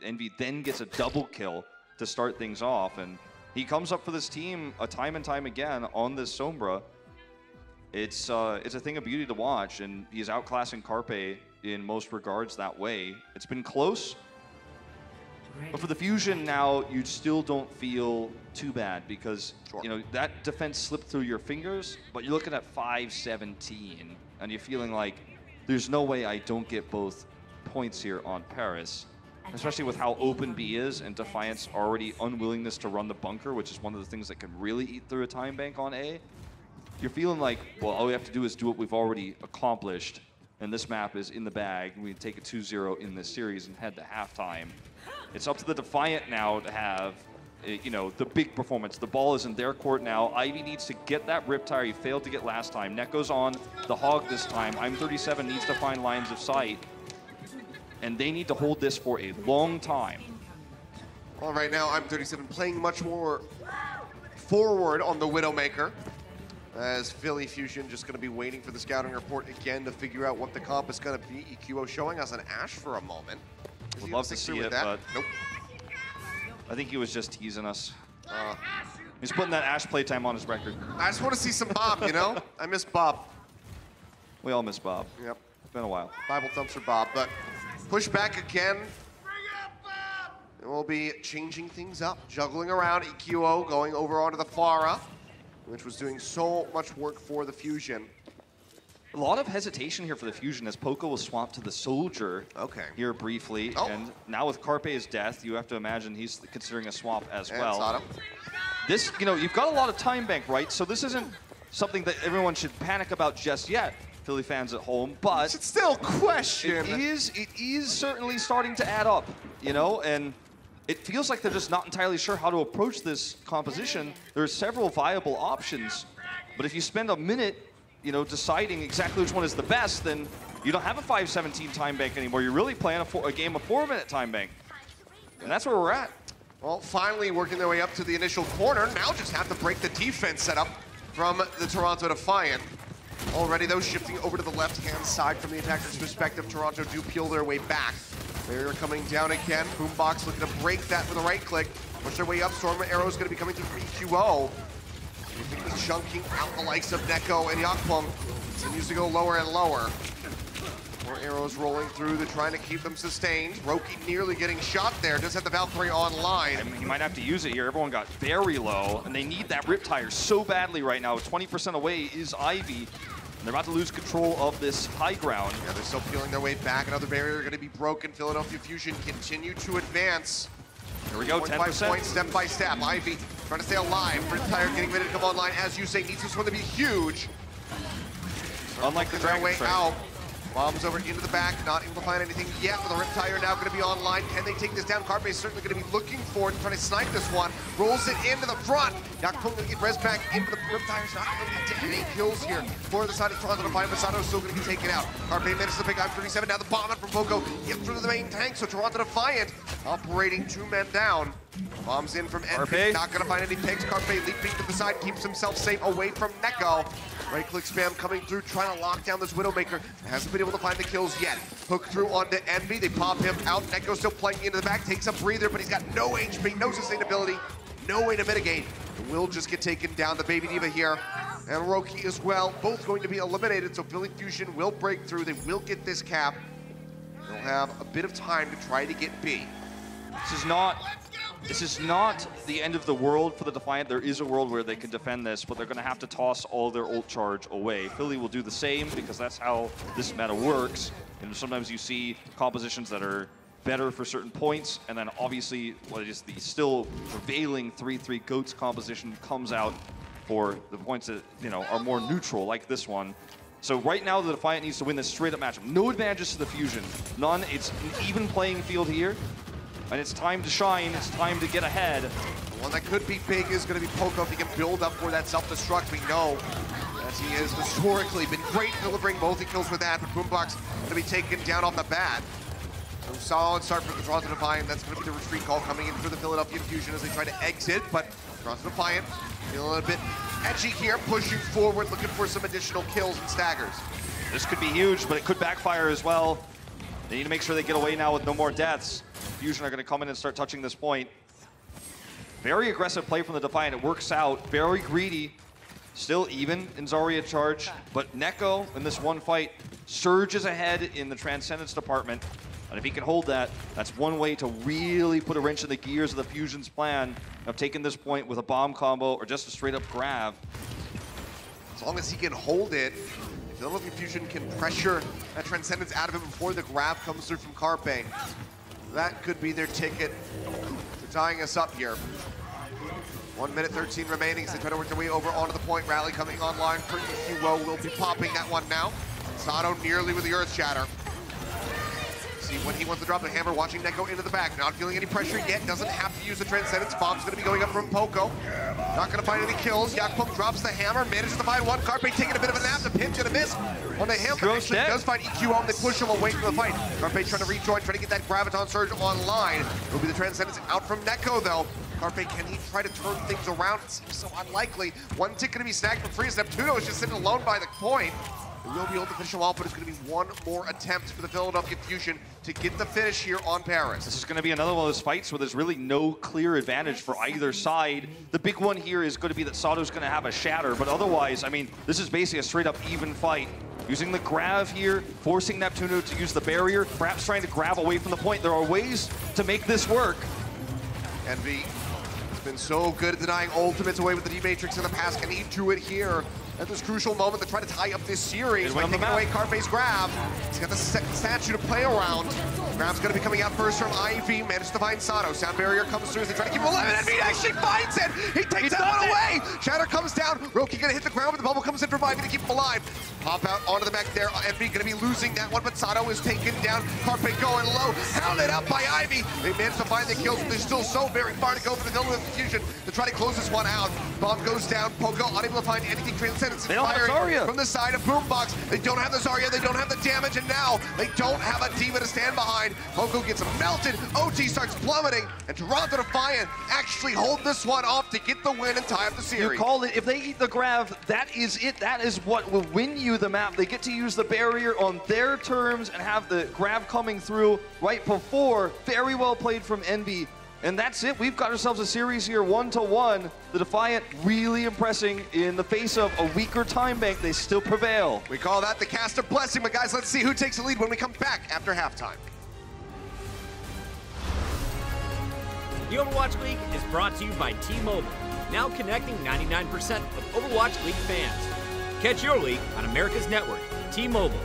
Envy then gets a double kill to start things off, and he comes up for this team time and time again on this Sombra. It's a thing of beauty to watch, and he's outclassing Carpe in most regards that way. It's been close, but for the Fusion now, you still don't feel too bad because you know that defense slipped through your fingers, but you're looking at 517, and you're feeling like, there's no way I don't get both points here on Paris, especially with how open B is and Defiant's already unwillingness to run the bunker, which is one of the things that can really eat through a time bank on A. You're feeling like, well, all we have to do is do what we've already accomplished, and this map is in the bag, and we take a 2-0 in this series and head to halftime. It's up to the Defiant now to have you know, the big performance. The ball is in their court now. Ivy needs to get that Riptire he failed to get last time. Neko's on the hog this time. I'm37 needs to find lines of sight. And they need to hold this for a long time. Well, right now, I'm37 playing much more forward on the Widowmaker, as Philly Fusion just going to be waiting for the scouting report again to figure out what the comp is going to be. EQO showing us an Ashe for a moment. Would love to see it, but nope. I think he was just teasing us. He's putting that Ashe playtime on his record. I just want to see some Bob, you know? I miss Bob. We all miss Bob. Yep. It's been a while. Bible thumps for Bob, but push back again. And we'll be changing things up, juggling around. EQO going over onto the Pharah, which was doing so much work for the Fusion. A lot of hesitation here for the Fusion as Poco was swapped to the Soldier here briefly. Oh. And now with Carpe's death, you have to imagine he's considering a swap as And well. Sato. This, you know, you've got a lot of time bank, right? So this isn't something that everyone should panic about just yet, Philly fans at home, but It's still question. it is certainly starting to add up, you know, and it feels like they're just not entirely sure how to approach this composition. There are several viable options, but if you spend a minute, you know, deciding exactly which one is the best, then you don't have a 5:17 time bank anymore. You're really playing a game of 4-minute time bank, and that's where we're at. Well, finally working their way up to the initial corner. Now just have to break the defense setup from the Toronto Defiant. Already, though, shifting over to the left-hand side from the attacker's perspective. Toronto do peel their way back. They're coming down again. Boombox looking to break that with a right click. Push their way up. Storm Arrow's going to be coming through for EQO. Chunking out the likes of Neko and Yakpung. Continues to go lower and lower. More arrows rolling through. They're trying to keep them sustained. Roki nearly getting shot there. Does have the Valkyrie online. I mean, he might have to use it here. Everyone got very low, and they need that Riptire so badly right now. 20% away is Ivy, and they're about to lose control of this high ground. Yeah, they're still peeling their way back. Another barrier going to be broken. Philadelphia Fusion continue to advance. Here we go, 10%. Point, step by step. Ivy trying to stay alive. Riptire getting ready to come online. As you say, needs this one to be huge. Unlike the Dragon way Strike. out. Bombs over into the back, not able to find anything yet. With the Riptire now going to be online. Can they take this down? Carpe is certainly going to be looking for it, trying to snipe this one. Rolls it into the front. Yakpung going to get res back into the Riptire's not going to be dead. 8 kills here for the side of Toronto Defiant. Massonnat still going to be taken out. Carpe manages to pick up 37. Now the bomb out from Poco. Get through the main tank. So Toronto Defiant operating 2 men down. Bombs in from NP. Not going to find any picks. Carpe leaping to the side, keeps himself safe away from Neko. Right click spam coming through, trying to lock down this Widowmaker. Hasn't been able to find the kills yet. Hook through onto Envy. They pop him out. Neko still playing into the back. Takes a breather, but he's got no HP, no sustainability, no way to mitigate. Will just get taken down. The Baby Diva here, and Roki as well. Both going to be eliminated, so Philly Fusion will break through. They will get this cap. They'll have a bit of time to try to get B. This is not the end of the world for the Defiant. There is a world where they can defend this, but they're going to have to toss all their ult charge away. Philly will do the same because that's how this meta works. And sometimes you see compositions that are better for certain points, and then obviously what is the still prevailing 3-3 GOATS composition comes out for the points that, you know, are more neutral, like this one. So right now the Defiant needs to win this straight-up matchup. No advantages to the Fusion. None. It's an even playing field here. And it's time to shine, it's time to get ahead. The one that could be big is going to be Poco if he can build up for that self-destruct. We know that he has historically been great delivering multi kills with that, but Boombox going to be taken down off the bat. So solid start for the Toronto Defiant. That's going to be the retreat call coming in for the Philadelphia Fusion as they try to exit, but Toronto Defiant feeling a bit edgy here, pushing forward, looking for some additional kills and staggers. This could be huge, but it could backfire as well. They need to make sure they get away now with no more deaths. Fusion are going to come in and start touching this point. Very aggressive play from the Defiant. It works out. Very greedy. Still even in Zarya charge. But Neko, in this one fight, surges ahead in the Transcendence department. And if he can hold that, that's one way to really put a wrench in the gears of the Fusion's plan of taking this point with a bomb combo or just a straight-up grab. As long as he can hold it, Philadelphia Fusion can pressure that Transcendence out of him before the grab comes through from Carpe. That could be their ticket to tying us up here. 1 minute 13 remaining as they try to work their way over onto the point. Rally coming online for EQO. Will be popping that one now. Sato nearly with the Earth Shatter. See when he wants to drop the hammer, watching Neko into the back, not feeling any pressure yet, doesn't have to use the Transcendence. Bomb's gonna be going up from Poco. Not gonna find any kills. Yakpum drops the hammer, manages to find one. Carpe taking a bit of a nap, the pin's gonna miss on the him, but actually does find EQ on, they push him away from the fight. Carpe trying to rejoin, trying to get that Graviton Surge online. It'll be the Transcendence out from Neko though. Carpe, can he try to turn things around? It seems so unlikely. One tick gonna be snagged for free. Neptuno is just sitting alone by the point. He will be able to finish him off, but it's going to be one more attempt for the Philadelphia Fusion to get the finish here on Paris. This is going to be another one of those fights where there's really no clear advantage for either side. The big one here is going to be that Sato's going to have a shatter, but otherwise, I mean, this is basically a straight-up even fight. Using the grav here, forcing Neptuno to use the barrier, perhaps trying to grab away from the point. There are ways to make this work. Envy has been so good at denying ultimates away with the D-Matrix in the past. Can he do it here? At this crucial moment to try to tie up this series by taking away Carpe's grab. He's got the statue to play around. Grab's going to be coming out first from Ivy. Managed to find Sato. Sound barrier comes through as they try to keep him alive, and Envy actually finds it! He takes that one away! Shatter comes down. Roki going to hit the ground, but the bubble comes in for Ivy to keep him alive. Pop out onto the back there. Envy going to be losing that one, but Sato is taken down. Carpe going low. Hounded up by Ivy. They managed to find the kills, but they're still so very far to go for the Philadelphia Fusion to try to close this one out. Bomb goes down. Poco unable to find anything transcendent. They don't have Zarya from the side of Boombox. They don't have the Zarya, they don't have the damage, and now they don't have a D.Va to stand behind. Poco gets melted, OT starts plummeting, and Toronto Defiant actually hold this one off to get the win and tie up the series. You called it. If they eat the grav, that is it. That is what will win you the map. They get to use the barrier on their terms and have the grav coming through right before. Very well played from Envy. And that's it. We've got ourselves a series here, 1-1. The Defiant really impressing in the face of a weaker time bank. They still prevail. We call that the caster blessing, but guys, let's see who takes the lead when we come back after halftime. The Overwatch League is brought to you by T-Mobile, now connecting 99% of Overwatch League fans. Catch your league on America's network, T-Mobile.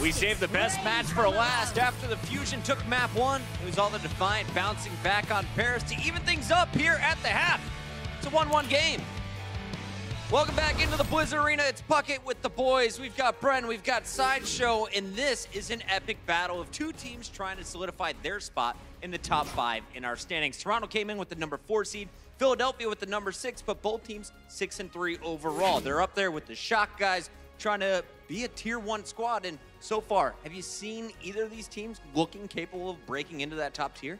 We saved the best match for last. After the Fusion took map 1, it was all the Defiant bouncing back on Paris to even things up here at the half. It's a 1-1 game. Welcome back into the Blizzard Arena. It's Puckett with the boys. We've got Bren, we've got Sideshow, and this is an epic battle of two teams trying to solidify their spot in the top 5 in our standings. Toronto came in with the number 4 seed, Philadelphia with the number 6, but both teams 6-3 overall. They're up there with the Shock guys trying to be a tier 1 squad, and so far, have you seen either of these teams looking capable of breaking into that top tier?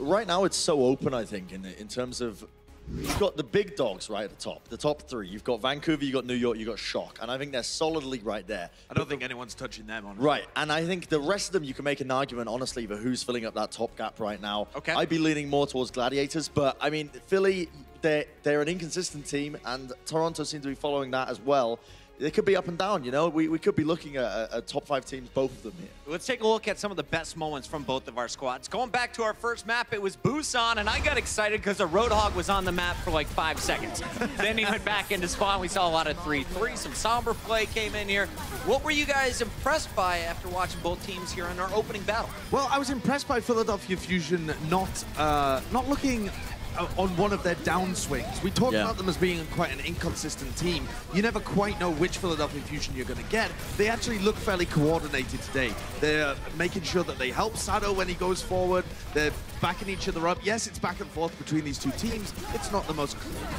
Right now, it's so open, I think, in terms of You've got the big dogs right at the top 3. You've got Vancouver, you've got New York, you've got Shock, and I think they're solidly right there. I don't think anyone's touching them, honestly. Right, and I think the rest of them, you can make an argument, honestly, for who's filling up that top gap right now. Okay. I'd be leaning more towards Gladiators, but, I mean, Philly, they're an inconsistent team, and Toronto seem to be following that as well. They could be up and down, you know? We could be looking at top 5 teams, both of them here. Let's take a look at some of the best moments from both of our squads. Going back to our first map, it was Busan, and I got excited because a Roadhog was on the map for like 5 seconds. Then he went back into spawn. We saw a lot of 3-3. Some somber play came in here. What were you guys impressed by after watching both teams here in our opening battle? Well, I was impressed by Philadelphia Fusion not looking on one of their downswings. We talked about them as being quite an inconsistent team. You never quite know which Philadelphia Fusion you're going to get. They actually look fairly coordinated today. They're making sure that they help Sado when he goes forward. They're backing each other up. Yes, it's back and forth between these two teams. It's not the most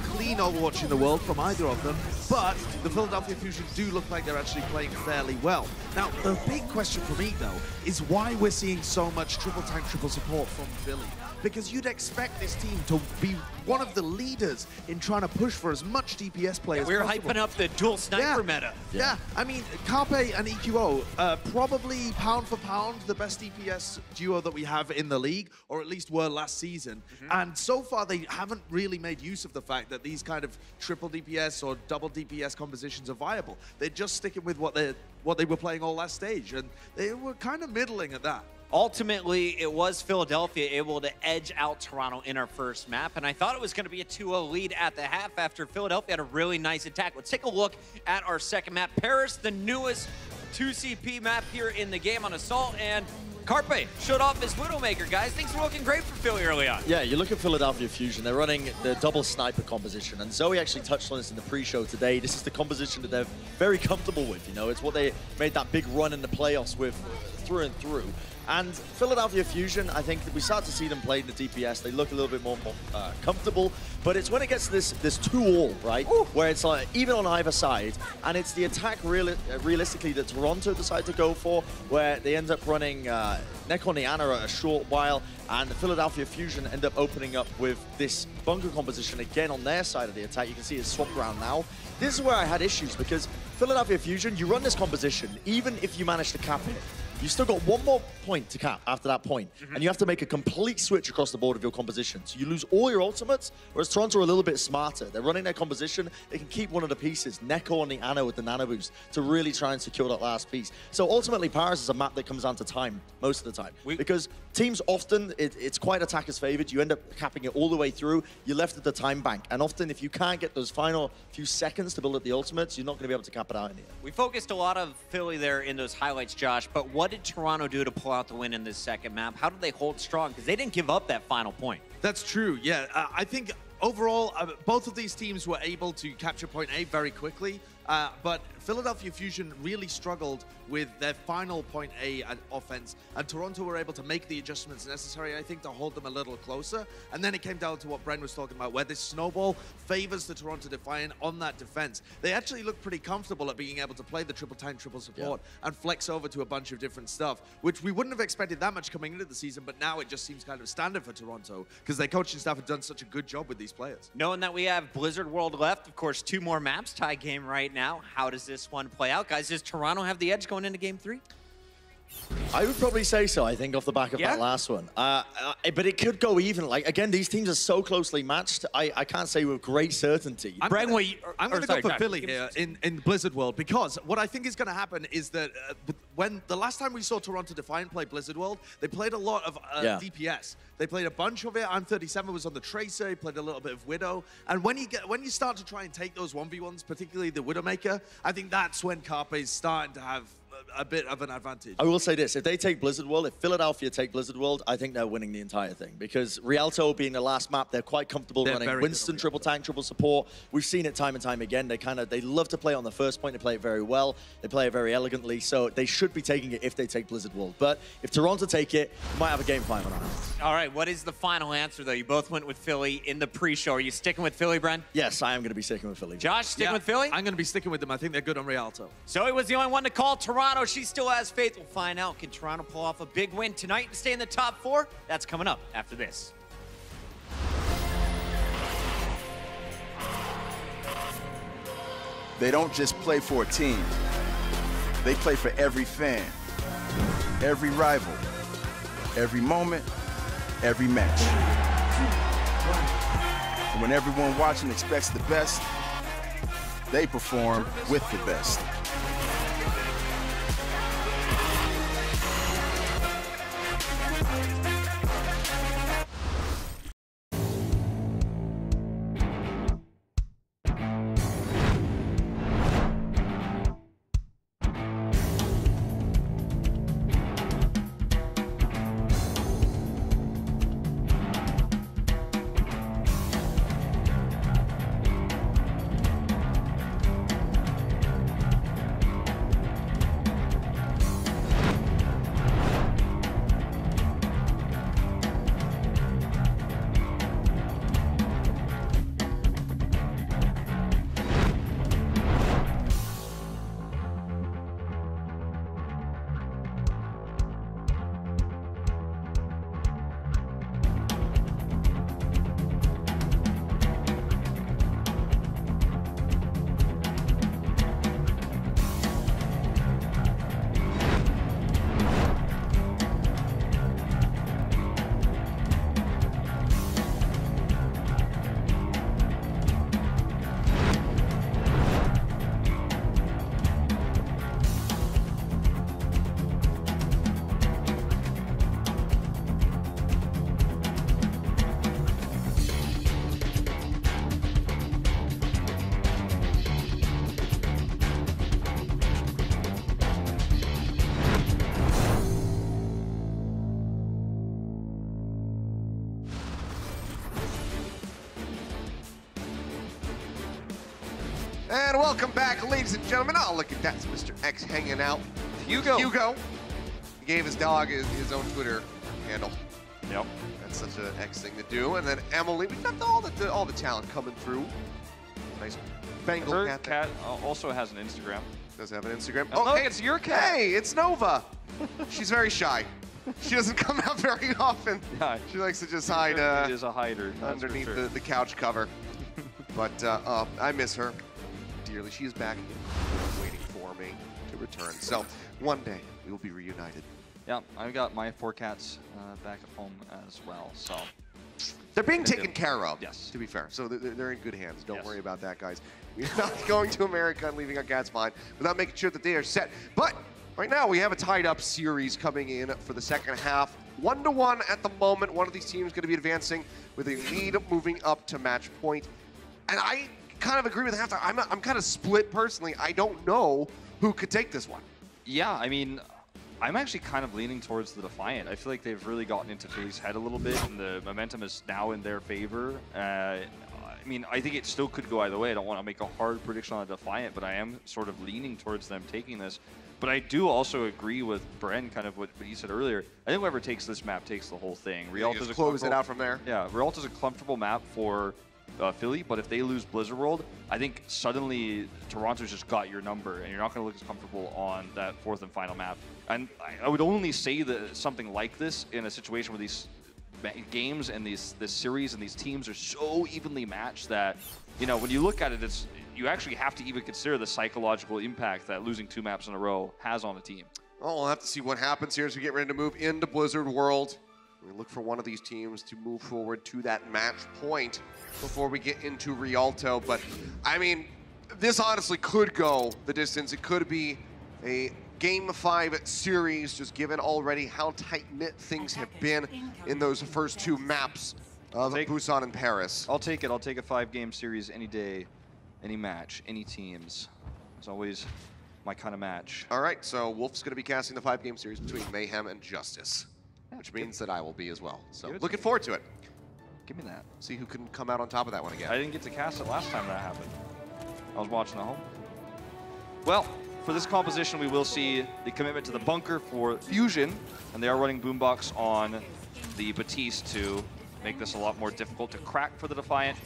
clean Overwatch in the world from either of them, but the Philadelphia Fusion do look like they're actually playing fairly well. Now, the big question for me, though, is why we're seeing so much triple tank, triple support from Philly. Because you'd expect this team to be one of the leaders in trying to push for as much DPS play as possible. We're hyping up the dual sniper meta. Yeah, I mean, Carpe and EQO, probably pound for pound, the best DPS duo that we have in the league, or at least were last season. And so far, they haven't really made use of the fact that these kind of triple DPS or double DPS compositions are viable. They're just sticking with what they were playing all last stage, and they were kind of middling at that. Ultimately, it was Philadelphia able to edge out Toronto in our first map, and I thought it was going to be a 2-0 lead at the half after Philadelphia had a really nice attack. Let's take a look at our second map. Paris, the newest 2CP map here in the game on Assault, and Carpe showed off his Widowmaker, guys. Things were looking great for Philly early on. Yeah, you look at Philadelphia Fusion, they're running the double sniper composition, and Zoe actually touched on this in the pre-show today. This is the composition that they're very comfortable with, you know? It's what they made that big run in the playoffs with through and through. And Philadelphia Fusion, I think that we start to see them play in the DPS. They look a little bit more comfortable, but it's when it gets to this 2-all, right? Ooh. Where it's like even on either side, and it's the attack realistically that Toronto decide to go for, where they end up running Neck on the Ana a short while, and the Philadelphia Fusion end up opening up with this bunker composition again on their side of the attack. You can see it's swapped around now. This is where I had issues, because Philadelphia Fusion, you run this composition, even if you manage to cap it, you still got one more point to cap after that point, and you have to make a complete switch across the board of your composition. So you lose all your ultimates, whereas Toronto are a little bit smarter. They're running their composition. They can keep one of the pieces, Neko on the Ana with the Nano Boost, to really try and secure that last piece. So ultimately, Paris is a map that comes down to time most of the time. Because teams often, it's quite attackers favored. You end up capping it all the way through. You're left at the time bank. And often, if you can't get those final few seconds to build up the ultimates, you're not going to be able to cap it out in the end. We focused a lot of Philly there in those highlights, Josh, but what did Toronto do to pull out the win in this second map? How did they hold strong? Because they didn't give up that final point. That's true, yeah. I think overall, both of these teams were able to capture point A very quickly, but Philadelphia Fusion really struggled with their final point A offense, and Toronto were able to make the adjustments necessary, I think, to hold them a little closer. And then it came down to what Bren was talking about, where this snowball favors the Toronto Defiant on that defense. They actually look pretty comfortable at being able to play the triple time, triple support, and flex over to a bunch of different stuff, which we wouldn't have expected that much coming into the season, but now it just seems kind of standard for Toronto, because their coaching staff have done such a good job with these players. Knowing that we have Blizzard World left, of course, 2 more maps, tie game right now. How does this one play out, guys? Does Toronto have the edge going into Game 3? I would probably say so, I think, off the back of that last one. But it could go even. Like, again, these teams are so closely matched, I can't say with great certainty. I'm going to go for Philly here in Blizzard World, because what I think is going to happen is that when the last time we saw Toronto Defiant play Blizzard World, they played a lot of DPS. They played a bunch of it. I'm37 was on the Tracer. He played a little bit of Widow. And when you start to try and take those 1v1s, particularly the Widowmaker, I think that's when Carpe is starting to have a bit of an advantage. I will say this, if they take Blizzard World, if Philadelphia take Blizzard World, I think they're winning the entire thing, because Rialto being the last map, they're quite comfortable running Winston, triple tank, triple support. We've seen it time and time again. They love to play on the first point. They play it very well. They play it very elegantly, so they should be taking it if they take Blizzard World. But if Toronto take it, you might have a game 5 on our hands. All right, what is the final answer, though? You both went with Philly in the pre-show. Are you sticking with Philly, Bren? Yes, I am going to be sticking with Philly. Josh, sticking with Philly? I'm going to be sticking with them. I think they're good on Rialto. Zoe was the only one to call Toronto. She still has faith. We'll find out. Can Toronto pull off a big win tonight and stay in the top 4? That's coming up after this. They don't just play for a team. They play for every fan, every rival, every moment, every match. And when everyone watching expects the best, they perform with the best. And welcome back, ladies and gentlemen. Oh, look at that. It's Mr. X hanging out. Hugo. He gave his dog his own Twitter handle. Yep. That's such an X thing to do. And then Emily, we've got all the talent coming through. Nice Bengal Her cat. cat also has an Instagram. Does have an Instagram. Oh, look, hey, it's your cat. Hey, it's Nova. She's very shy. She doesn't come out very often. Yeah. She likes to just hide She is a hider. That's for underneath sure. the couch cover. But I miss her dearly. She is back waiting for me to return. So one day we will be reunited. Yeah, I've got my 4 cats back at home as well. So they're being taken care of. Yes. To be fair, so they're in good hands. Don't Yes. worry about that, guys. We're not going to America and leaving our cats behind without making sure that they are set. But right now we have a tied-up series coming in for the second half. 1-1 at the moment. One of these teams going to be advancing with a lead moving up to match point. And I kind of agree with halftime. I'm kind of split personally. I don't know who could take this one. yeah, I mean, I'm actually kind of leaning towards the Defiant. I feel like they've really gotten into Philly's head a little bit, and the momentum is now in their favor. I mean, I think it still could go either way. I don't want to make a hard prediction on the Defiant, but I am sort of leaning towards them taking this. But I do also agree with Bren, kind of what you said earlier. I think whoever takes this map takes the whole thing. Just close it out from there. Yeah, Rialto's a comfortable map for Philly, but if they lose Blizzard World, I think suddenly Toronto's just got your number, and you're not going to look as comfortable on that 4th and final map. And I would only say that something like this in a situation where these games and this series and these teams are so evenly matched that, you know, when you look at it, you actually have to even consider the psychological impact that losing 2 maps in a row has on a team. Well, we'll have to see what happens here as we get ready to move into Blizzard World. We look for one of these teams to move forward to that match point before we get into Rialto. But, I mean, this honestly could go the distance. It could be a Game 5 series, just given already how tight-knit things have been in those first 2 maps of Busan and Paris. I'll take it. I'll take a 5-game series any day, any match, any teams. It's always my kind of match. All right, so Wolf's going to be casting the 5-game series between Mayhem and Justice, which means that I will be as well. So looking forward to it. Give me that. See who can come out on top of that one again. I didn't get to cast it last time that happened. I was watching at home. Well, for this composition, we will see the commitment to the bunker for Fusion, and they are running Boombox on the Batiste to make this a lot more difficult to crack for the Defiant.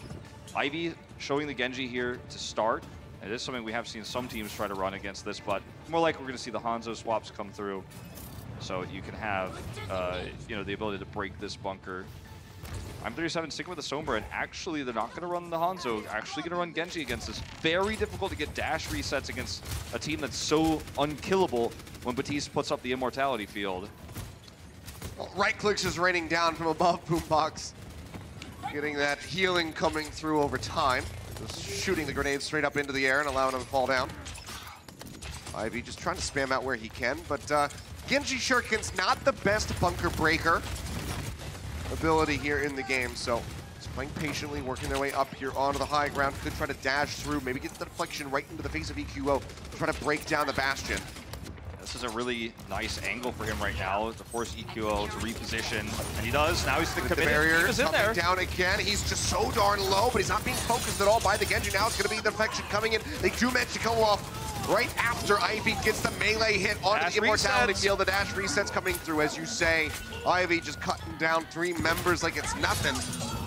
Ivy showing the Genji here to start. It is something we have seen some teams try to run against this, but more like we're going to see the Hanzo swaps come through. So you can have, you know, the ability to break this bunker I'm 37 sticking with the Sombra, and actually they're not going to run the Hanzo, actually going to run Genji against this. Very difficult to get dash resets against a team that's so unkillable when Batiste puts up the Immortality field. Well, right clicks is raining down from above Boombox. Getting that healing coming through over time. Just shooting the grenades straight up into the air and allowing them to fall down. Ivy just trying to spam out where he can, but Genji Shuriken's not the best bunker breaker ability here in the game, so just playing patiently, working their way up here onto the high ground. Could try to dash through, maybe get the deflection right into the face of EQO, try to break down the Bastion. This is a really nice angle for him right now to force EQO to reposition, and he does. Now he's The barrier coming down again. He's just so darn low, but he's not being focused at all by the Genji. Now it's going to be the deflection coming in. They do manage to come off right after Ivy gets the melee hit onto Dash the Immortality resets. field. The dash resets coming through, as you say. Ivy just cutting down 3 members like it's nothing.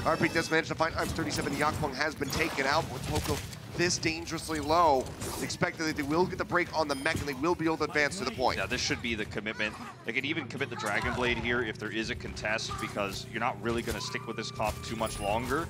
RP does manage to find I'm37. Yakpong has been taken out with Poco this dangerously low. It's expected that they will get the break on the mech and they will be able to advance to the point. Yeah, this should be the commitment. They can even commit the Dragon Blade here if there is a contest, because you're not really going to stick with this comp too much longer.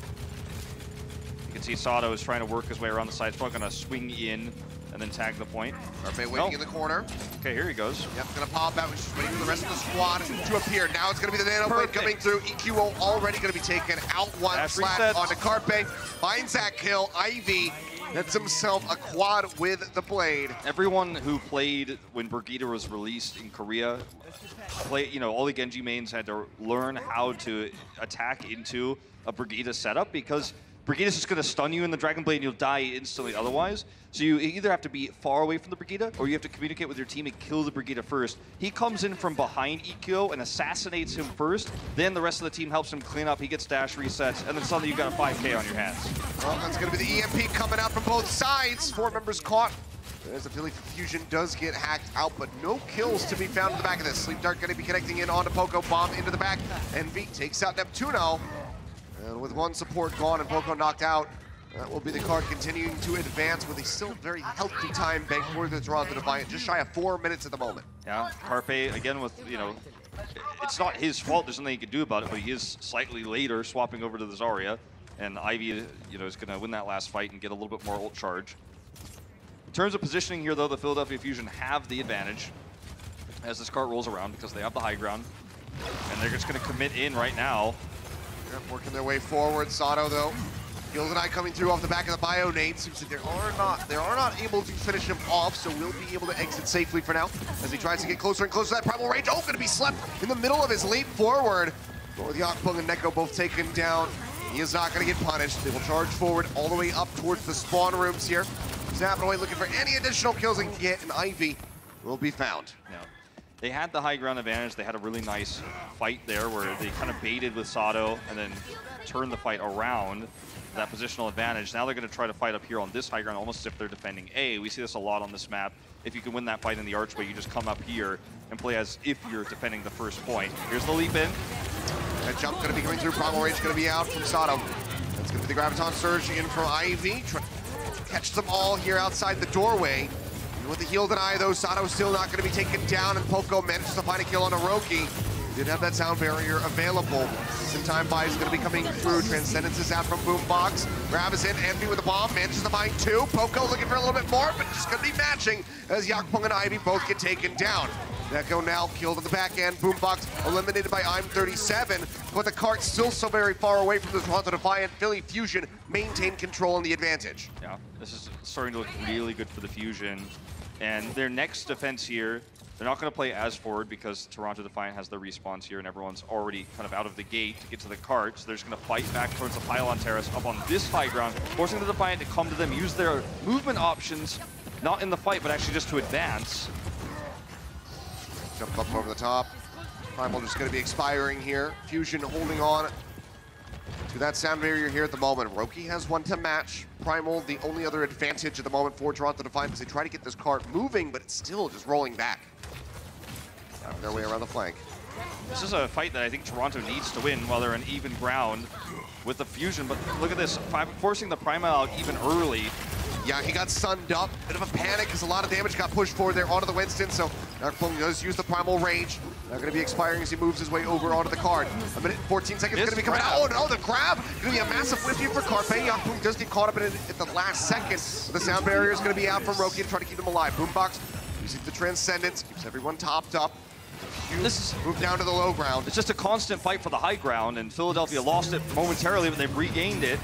You can see Sato is trying to work his way around the side. He's probably going to swing in and then tag the point. RP waiting in the corner. Okay, here he goes. Yep, gonna pop out. He's just waiting for the rest of the squad to appear. Now it's gonna be the nano blade coming through. EQO already gonna be taken out one. Dash Slash reset. onto Carpe. Finds that kill. Ivy gets himself a quad with the blade. Everyone who played when Brigitte was released in Korea, all the Genji mains had to learn how to attack into a Brigitte setup, because Brigitte is just going to stun you in the Dragon Blade and you'll die instantly otherwise. So you either have to be far away from the Brigitte or you have to communicate with your team and kill the Brigitte first. He comes in from behind EQO and assassinates him first. Then the rest of the team helps him clean up. He gets dash resets, and then suddenly you've got a 5K on your hands. Well, that's going to be the EMP coming out from both sides. 4 members caught. As the Philly Fusion does get hacked out, but no kills to be found in the back of this. Sleep Dart going to be connecting in onto Poco. Bomb into the back. Envy takes out Neptuno. And with 1 support gone and Poco knocked out, that will be the card continuing to advance with a still very healthy time bank for the Toronto Defiant, just shy of 4 minutes at the moment. Yeah, Carpe, again with, it's not his fault, there's nothing he can do about it, but he is slightly later swapping over to the Zarya, and Ivy, is going to win that last fight and get a little bit more ult charge. In terms of positioning here, though, the Philadelphia Fusion have the advantage as this cart rolls around because they have the high ground, and they're just going to commit in right now. Working their way forward. Sato, though, GildenEye coming through off the back of the Bionade. Seems like they are not able to finish him off, so will be able to exit safely for now as he tries to get closer and closer to that primal range. Oh, going to be slept in the middle of his leap forward. With Yakpung and Neko both taken down, he is not going to get punished. They will charge forward all the way up towards the spawn rooms here. Zapping away, looking for any additional kills they can get, and Ivy will be found. Yeah. They had the high ground advantage. They had a really nice fight there where they kind of baited with Sato and then turned the fight around that positional advantage. Now they're going to try to fight up here on this high ground almost as if they're defending A. We see this a lot on this map. If you can win that fight in the archway, you just come up here and play as if you're defending the first point. Here's the leap in. That jump going to be coming through. Primal Rage going to be out from Sato. That's going to be the Graviton Surge in from Ivy. Catch them all here outside the doorway. With the heal deny, though, Sato's still not going to be taken down, and Poco manages to find a kill on Orochi. Did have that sound barrier available. Some time buy is going to be coming through. Transcendence is out from Boombox. Grab is in. Envy with the bomb. Manages to find 2. Poco looking for a little bit more, but just going to be matching as Yakpung and Ivy both get taken down. Neko now killed on the back end. Boombox eliminated by I'm37, but the cart still so very far away from the Toronto Defiant. Philly Fusion maintain control and the advantage. Yeah, this is starting to look really good for the Fusion. And their next defense here, they're not going to play as forward because Toronto Defiant has the respawns here and everyone's already kind of out of the gate to get to the cart. So they're just going to fight back towards the pylon terrace up on this high ground, forcing the Defiant to come to them, use their movement options, not in the fight, but actually just to advance. Jump up over the top. Primal just going to be expiring here. Fusion holding on to that sound barrier here at the moment. Roki has 1 to match. Primal, the only other advantage at the moment for Toronto Defiant, as they try to get this cart moving, but it's still just rolling back. Driving their way around the flank. This is a fight that I think Toronto needs to win while they're on even ground with the Fusion. But look at this, forcing the Primal out even early. Yeah, he got sunned up. Bit of a panic because a lot of damage got pushed forward there onto the Winston, so Yakpung does use the Primal Rage. Not going to be expiring as he moves his way over onto the card. A minute and 14 seconds going to be coming out. Oh no, the grab! Going to be a massive whiff here for Carpe. Yakpung does get caught up in it at the last second. The sound barrier is going to be out from Roki to try to keep them alive. Boombox using the Transcendence, keeps everyone topped up. This is move down to the low ground. It's just a constant fight for the high ground, and Philadelphia lost it momentarily, but they've regained it.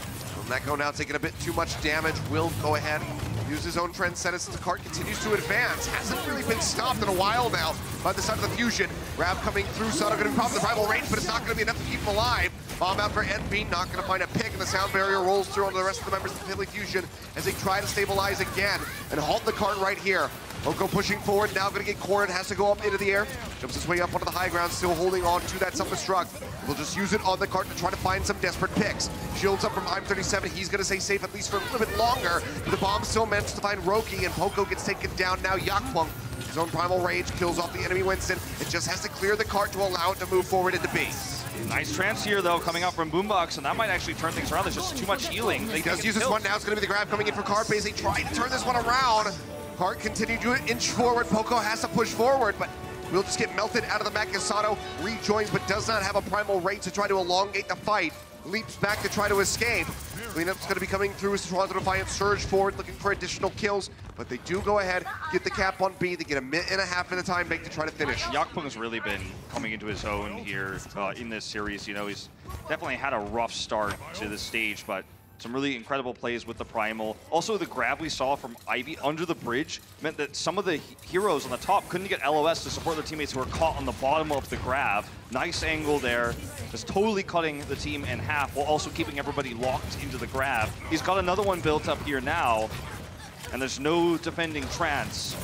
Neko now taking a bit too much damage. Will go ahead, use his own Transcendence. The cart continues to advance. Hasn't really been stopped in a while now by the side of the Fusion. Grab coming through. Soto going to be popping the Primal Range, but it's not going to be enough to keep him alive. Bomb out for NB, not going to find a pick, and the sound barrier rolls through onto the rest of the members of the Philly Fusion as they try to stabilize again and halt the cart right here. Oko pushing forward, now going to get cornered, has to go up into the air. Jumps his way up onto the high ground, still holding on to that self-destruct. We'll just use it on the cart to try to find some desperate picks. Shields up from I'm37, he's going to stay safe at least for a little bit longer. The bomb still manages to find Roki, and Poco gets taken down. Now Yakpung, his own Primal Rage, kills off the enemy Winston. It just has to clear the cart to allow it to move forward into B. Nice trance here, though, coming out from Boombox, and that might actually turn things around. There's just too much healing. He does use this one now. It's going to be the grab coming in for Carpe as they try to turn this one around. Cart continued to inch forward. Poco has to push forward, but will just get melted out of the mech. Sato rejoins, but does not have a Primal Rage to try to elongate the fight. Leaps back to try to escape. Cleanup's going to be coming through as Toronto Defiant surge forward, looking for additional kills, but they do go ahead, get the cap on B. They get a minute and a half in the time bank to try to finish. Yakpung has really been coming into his own here in this series. You know, he's definitely had a rough start to this stage, but some really incredible plays with the Primal. Also, the grab we saw from Ivy under the bridge meant that some of the heroes on the top couldn't get LOS to support their teammates who were caught on the bottom of the grab. Nice angle there, just totally cutting the team in half while also keeping everybody locked into the grab. He's got another one built up here now, and there's no defending trance.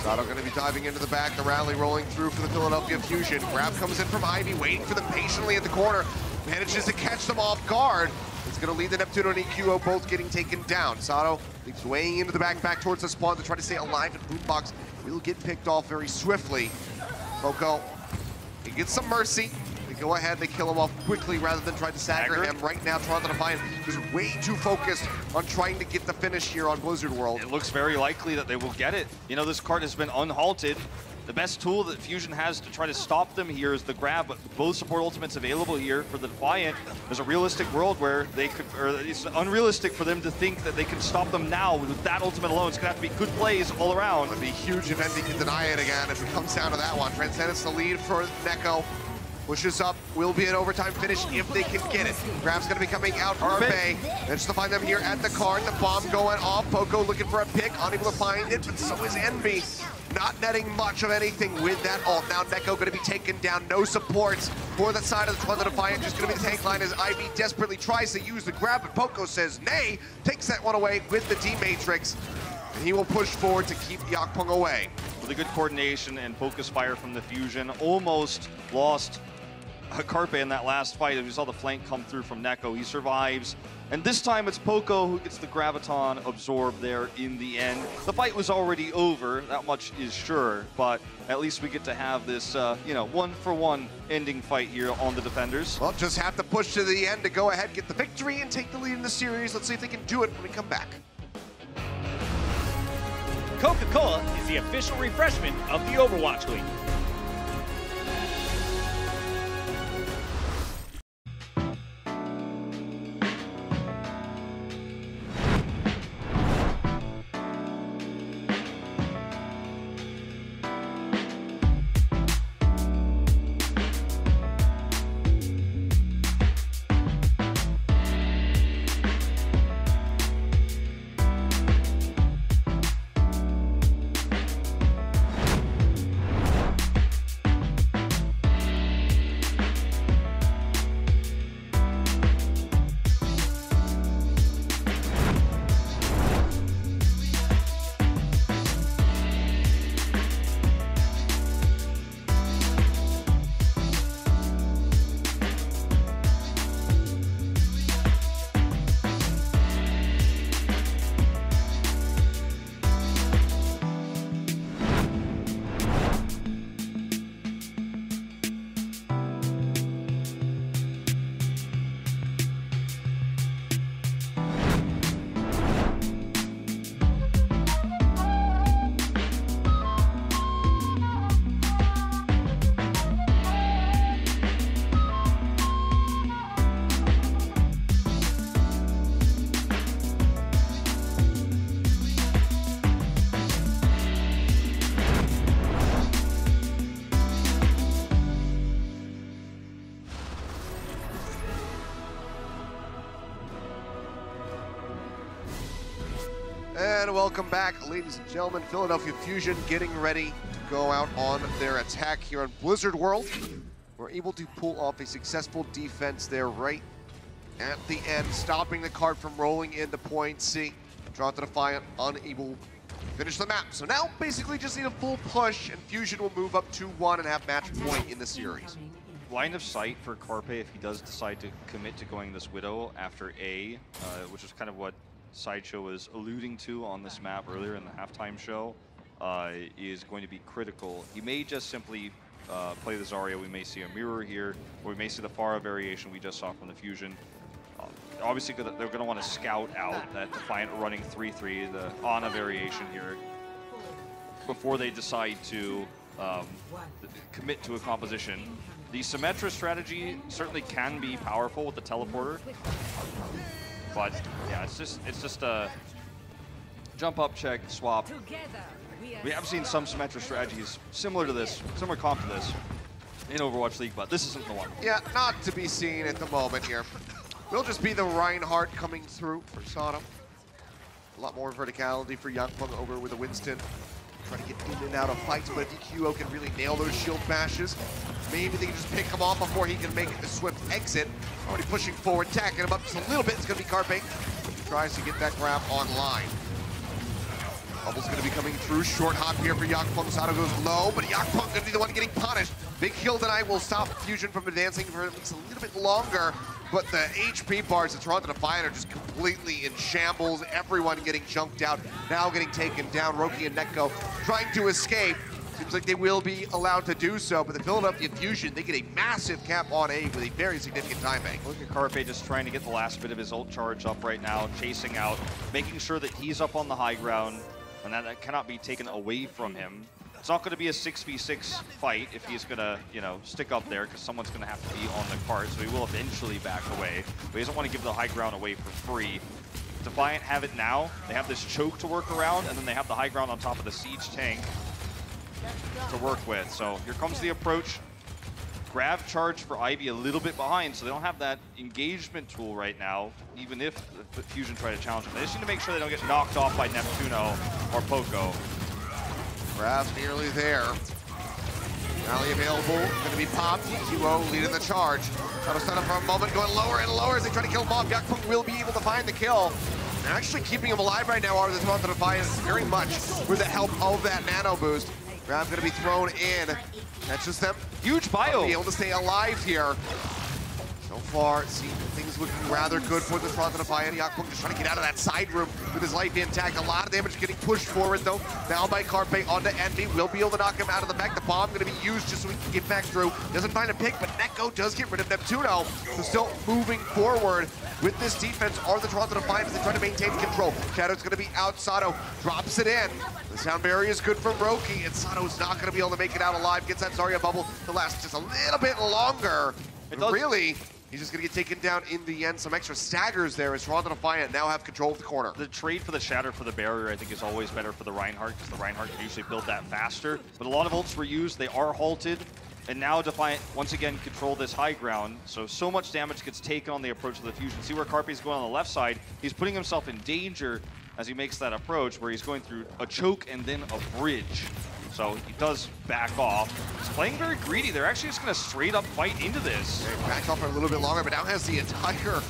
Sato going to be diving into the back, the rally rolling through for the Philadelphia Fusion. Grab comes in from Ivy, waiting for them patiently at the corner. Manages to catch them off guard. It's going to lead the Neptuno and EQO both getting taken down. Sato leaps weighing into the back towards the spawn to try to stay alive, and Boombox will get picked off very swiftly. Poco, he gets some mercy. They go ahead, they kill him off quickly rather than try to stagger him. Right now, Toronto Defiant is way too focused on trying to get the finish here on Blizzard World. It looks very likely that they will get it. You know, this card has been unhalted. The best tool that Fusion has to try to stop them here is the grab, but both support ultimates available here for the Defiant. There's a realistic world where they could, or it's unrealistic for them to think that they can stop them now with that ultimate alone. It's gonna have to be good plays all around. It'd be huge if ND can deny it again if it comes down to that one. Transcendence the lead for Neko. Pushes up, will be an overtime finish if they can get it. Grab's gonna be coming out for Bay. Managed to find them here at the card. The bomb going off. Poco looking for a pick, unable to find it, but so is Envy. Not netting much of anything with that ult. Now Neko gonna be taken down. No supports for the side of the Toronto Defiant. Just gonna be the tank line as Ivy desperately tries to use the grab, but Poco says nay. Takes that one away with the D-Matrix. And he will push forward to keep Yakpung away. Really good coordination and focus fire from the Fusion. Almost lost Carpe in that last fight. As we saw the flank come through from Neko, he survives. And this time it's Poco who gets the Graviton absorbed there in the end. The fight was already over, that much is sure, but at least we get to have this, you know, one-for-one ending fight here on the Defenders. Well, just have to push to the end to go ahead, get the victory, and take the lead in the series. Let's see if they can do it when we come back. Coca-Cola is the official refreshment of the Overwatch League. And welcome back, ladies and gentlemen. Philadelphia Fusion getting ready to go out on their attack here on Blizzard World. We're able to pull off a successful defense there right at the end, stopping the cart from rolling into point C. Toronto Defiant unable to finish the map. So now basically just need a full push and Fusion will move up 2-1 and have match point in the series. Line of sight for Carpe if he does decide to commit to going this Widow after A, which is kind of what Sideshow was alluding to on this map earlier in the halftime show, is going to be critical. He may just simply play the Zarya. We may see a mirror here, or we may see the Pharah variation we just saw from the Fusion. Obviously, they're going to want to scout out that Defiant running 3-3, the Ana variation here, before they decide to commit to a composition. The Symmetra strategy certainly can be powerful with the teleporter, but yeah, it's just a jump up, check, swap. We have seen some Symmetra strategies similar to this, similar comp to this in Overwatch League, but this isn't the one. Yeah, not to be seen at the moment here. Will just be the Reinhardt coming through for Sodom. A lot more verticality for Yakpung over with a Winston. Trying to get in and out of fights, but if EQO can really nail those shield bashes, maybe they can just pick him off before he can make it the swift exit. Already pushing forward, tacking him up just a little bit. It's going to be Carpe. Tries to get that grab online. Bubble's going to be coming through. Short hop here for Yakpung. Sato goes low, but Yakpung going to be the one getting punished. Big kill tonight will stop Fusion from advancing for at least a little bit longer. But the HP bars of Toronto Defiant are just completely in shambles. Everyone getting chunked out, now getting taken down. Roki and Neko trying to escape. Seems like they will be allowed to do so, but the Philadelphia Fusion, they get a massive cap on A with a very significant time bank. Look at Carpe just trying to get the last bit of his ult charge up right now, chasing out, making sure that he's up on the high ground, and that cannot be taken away from him. It's not going to be a 6v6 fight if he's going to, you know, stick up there, because someone's going to have to be on the cart, so he will eventually back away. But he doesn't want to give the high ground away for free. Defiant have it now. They have this choke to work around, and then they have the high ground on top of the siege tank to work with. So here comes the approach. Grab charge for Ivy a little bit behind, so they don't have that engagement tool right now, even if the Fusion try to challenge them. They just need to make sure they don't get knocked off by Neptuno or Poco. Grab's nearly there. Rally available, gonna be popped. EQO leading the charge. Got to stand up for a moment, going lower and lower as they try to kill him off. Yakpung will be able to find the kill. And actually keeping him alive right now are the Toronto Defiant very much with the help of that nano boost. Grab's gonna be thrown in. That's just them. Huge bio. Be able to stay alive here. So far, it seems things looking rather good for the Toronto Defiant. Yakpung just trying to get out of that side room with his life intact. A lot of damage getting pushed forward though. Now by Carpe onto Envy. Will be able to knock him out of the back. The bomb going to be used just so he can get back through. Doesn't find a pick, but Neko does get rid of Neptuno. So still moving forward with this defense are the Toronto Defiant as they try to maintain control. Shadow's going to be out. Sato drops it in. The sound barrier is good from Roki, and Sato's not going to be able to make it out alive. Gets that Zarya bubble to last just a little bit longer. Really, he's just going to get taken down in the end. Some extra staggers there as Toronto Defiant now have control of the corner. The trade for the Shatter for the barrier, I think, is always better for the Reinhardt, because the Reinhardt can usually build that faster. But a lot of ults were used. They are halted. And now Defiant, once again, control this high ground. So much damage gets taken on the approach of the Fusion. See where Carpe's going on the left side. He's putting himself in danger as he makes that approach, where he's going through a choke and then a bridge. So he does back off. He's playing very greedy. They're actually just going to straight up fight into this. Back off for a little bit longer, but now has the entire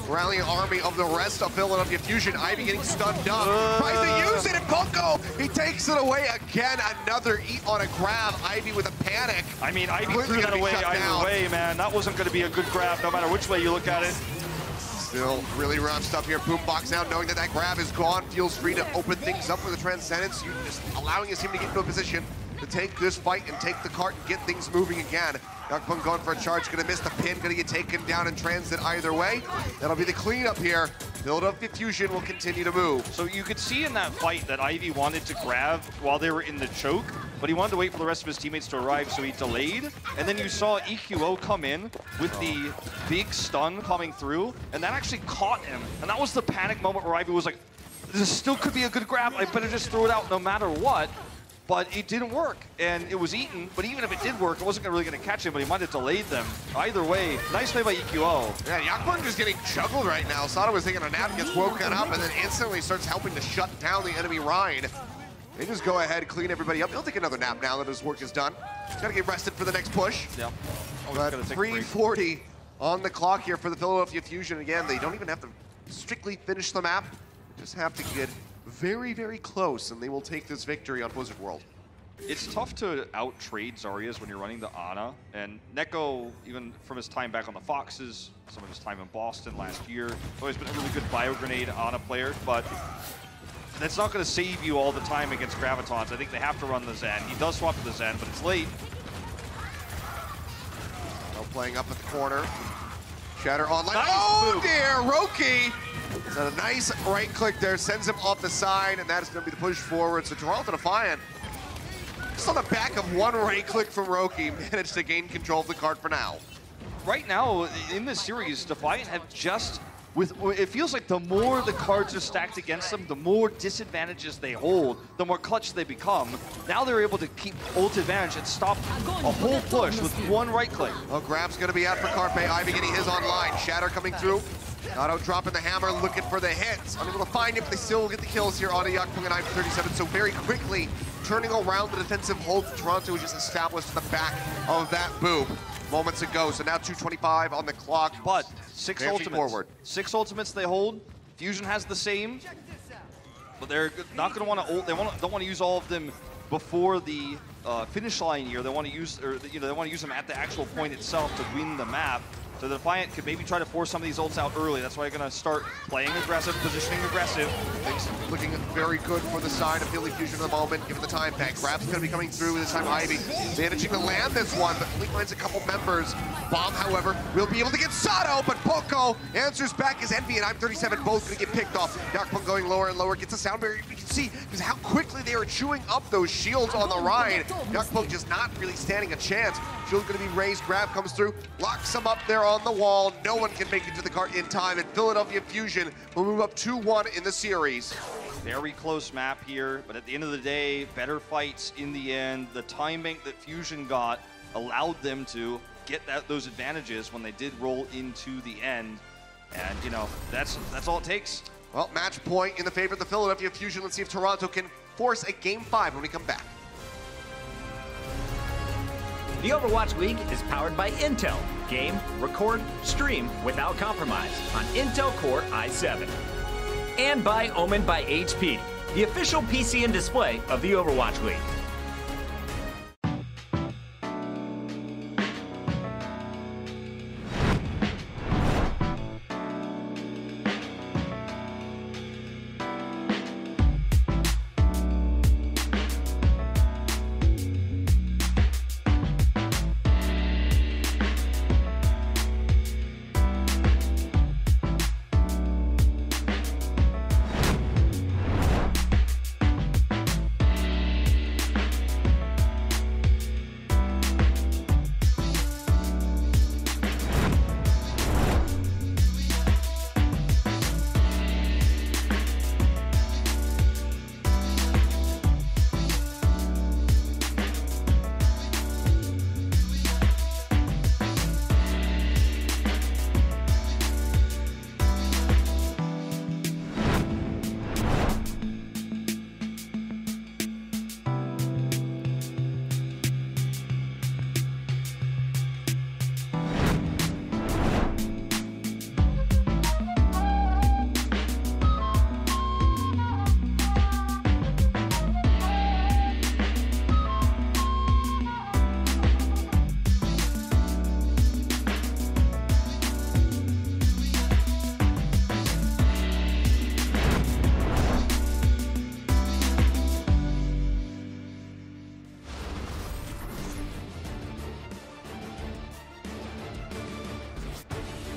rallying army of the rest of Philadelphia Fusion. Ivy getting stunned up. Tries to use it, and Poco, he takes it away again. Another eat on a grab. Ivy with a panic. I mean, Ivy threw that away either way, man. That wasn't going to be a good grab, no matter which way you look at it. Still really rough stuff here. Boombox now knowing that that grab is gone, feels free to open things up with the Transcendence. You're just allowing his team to get into a position to take this fight and take the cart and get things moving again. Yakpung going for a charge, gonna miss the pin, gonna get taken down in transit either way. That'll be the cleanup here. Philadelphia Fusion will continue to move. So you could see in that fight that Ivy wanted to grab while they were in the choke, but he wanted to wait for the rest of his teammates to arrive, so he delayed. And then you saw EQO come in with the big stun coming through, and that actually caught him. And that was the panic moment where Ivy was like, this still could be a good grab, I better just throw it out no matter what. but it didn't work, and it was eaten. But even if it did work, it wasn't really going to catch him, but he might have delayed them. Either way, nice play by EQO. Yeah, Yakpung just getting juggled right now. Sada was taking a nap, gets woken up, and then instantly starts helping to shut down the enemy Rhine. They just go ahead, clean everybody up. He'll take another nap now that his work is done. He's got to get rested for the next push. Yeah. But 3:40 on the clock here for the Philadelphia Fusion. Again, they don't even have to strictly finish the map. They just have to get very, very close, and they will take this victory on Blizzard World. It's tough to out-trade Zarya's when you're running the Ana, and Neko, even from his time back on the Foxes, some of his time in Boston last year, always been a really good bio-grenade Ana player, but that's not going to save you all the time against Gravitons. I think they have to run the Zen. He does swap to the Zen, but it's late. Now playing up at the corner. Shatter online. Nice oh move. dear, Roki! So a nice right click there, sends him off the side, and that is going to be the push forward. So Toronto Defiant, just on the back of one right click from Roki, managed to gain control of the card for now. Right now, in this series, Defiant have just, it feels like the more the cards are stacked against them, the more disadvantages they hold, the more clutch they become. Now they're able to keep ult advantage and stop a whole push with one right click. Well, Grab's going to be out for Carpe. Ivy getting his online. Shatter coming through. Otto dropping the hammer, looking for the hits. Unable to find it, but they still will get the kills here on Yakpung and I-37. So very quickly, turning around the defensive hold that Toronto just established in the back of that boob moments ago. So now 2:25 on the clock. But 6 ultimates. Forward. 6 ultimates they hold. Fusion has the same, but they're not going to want to ult. They don't want to use all of them before the finish line here. They want to use, or they want to use them at the actual point itself to win the map. So the Defiant could maybe try to force some of these ults out early. That's why they're going to start playing aggressive, positioning aggressive. Things looking very good for the side of Philly Fusion at the moment, given the time pack. Grab's going to be coming through this time. Ivy managing to land this one, but Malik finds a couple members. Bomb, however, will be able to get Sato, but Poco answers back as Envy and I'm37 both going to get picked off. Yakpung going lower and lower, gets a sound barrier. You can see because how quickly they are chewing up those shields on the Rhine. Yakpung just not really standing a chance. Shield's going to be raised. Grab comes through, locks him up there on the wall. No one can make it to the cart in time, and Philadelphia Fusion will move up 2-1 in the series. Very close map here, but at the end of the day, better fights in the end. The timing that Fusion got allowed them to get those advantages when they did roll into the end, and you know that's all it takes. Well, match point in the favor of the Philadelphia Fusion. Let's see if Toronto can force a Game 5 when we come back. The Overwatch League is powered by Intel. Game, record, stream without compromise on Intel Core i7. And by Omen by HP, the official PC and display of the Overwatch League.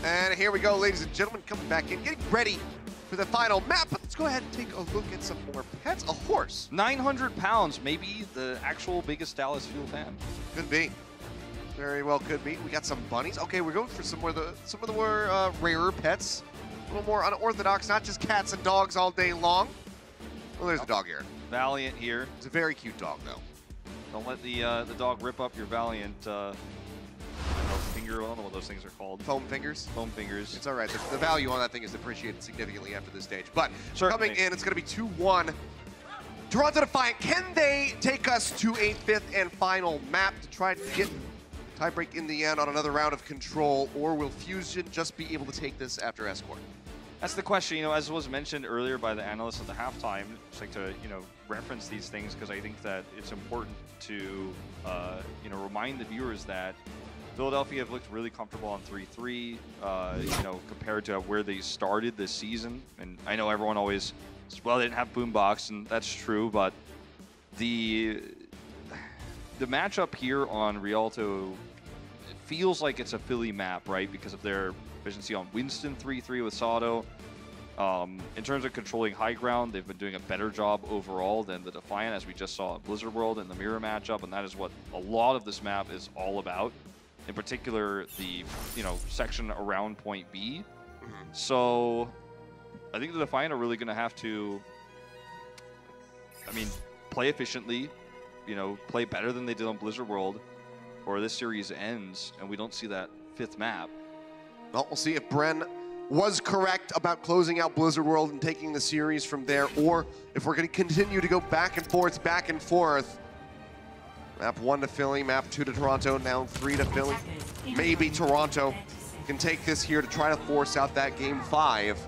And here we go, ladies and gentlemen, coming back in, getting ready for the final map. But let's go ahead and take a look at some more pets. A horse. 900 pounds, maybe the actual biggest Dallas Fuel fan. Could be. Very well could be. We got some bunnies. Okay, we're going for some of the more rarer pets. A little more unorthodox, not just cats and dogs all day long. Well, there's a dog here. Valiant here. It's a very cute dog, though. Don't let the dog rip up your Valiant finger. I don't know what those things are called. Foam fingers? Foam fingers. It's all right. The value on that thing is appreciated significantly after this stage. But Certainly. coming in, it's going to be 2-1. Toronto Defiant, can they take us to a 5th and final map to try to get tiebreak in the end on another round of control, or will Fusion just be able to take this after Escort? That's the question. You know, as was mentioned earlier by the analysts at the halftime, just like to, you know, reference these things because I think that it's important to, you know, remind the viewers that Philadelphia have looked really comfortable on 3-3, you know, compared to where they started this season. And I know everyone always, well, they didn't have Boombox, and that's true, but the matchup here on Rialto feels like it's a Philly map, right? Because of their efficiency on Winston 3-3 with Sato. In terms of controlling high ground, they've been doing a better job overall than the Defiant, as we just saw at Blizzard World in the mirror matchup, and that is what a lot of this map is all about. In particular, the, you know, section around Point B. So I think the Defiant are really going to have to, I mean, play efficiently, you know, play better than they did on Blizzard World, or this series ends and we don't see that 5th map. Well, we'll see if Bren was correct about closing out Blizzard World and taking the series from there, or if we're going to continue to go back and forth, Map 1 to Philly, map 2 to Toronto, now 3 to Philly. Maybe Toronto can take this here to try to force out that game 5.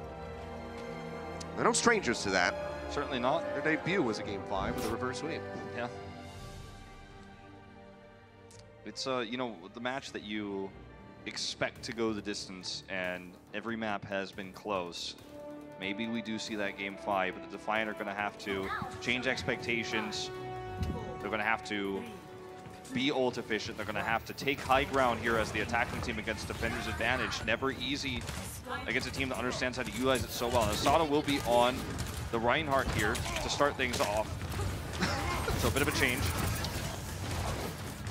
They're no strangers to that. Certainly not. Their debut was a game 5 with a reverse sweep. Yeah. It's, you know, the match that you expect to go the distance, and every map has been close. Maybe we do see that game 5, but the Defiant are going to have to change expectations. They're going to have to be ult efficient. They're going to have to take high ground here as the attacking team against defender's advantage. Never easy against a team that understands how to utilize it so well. Now, Sato will be on the Reinhardt here to start things off. So a bit of a change.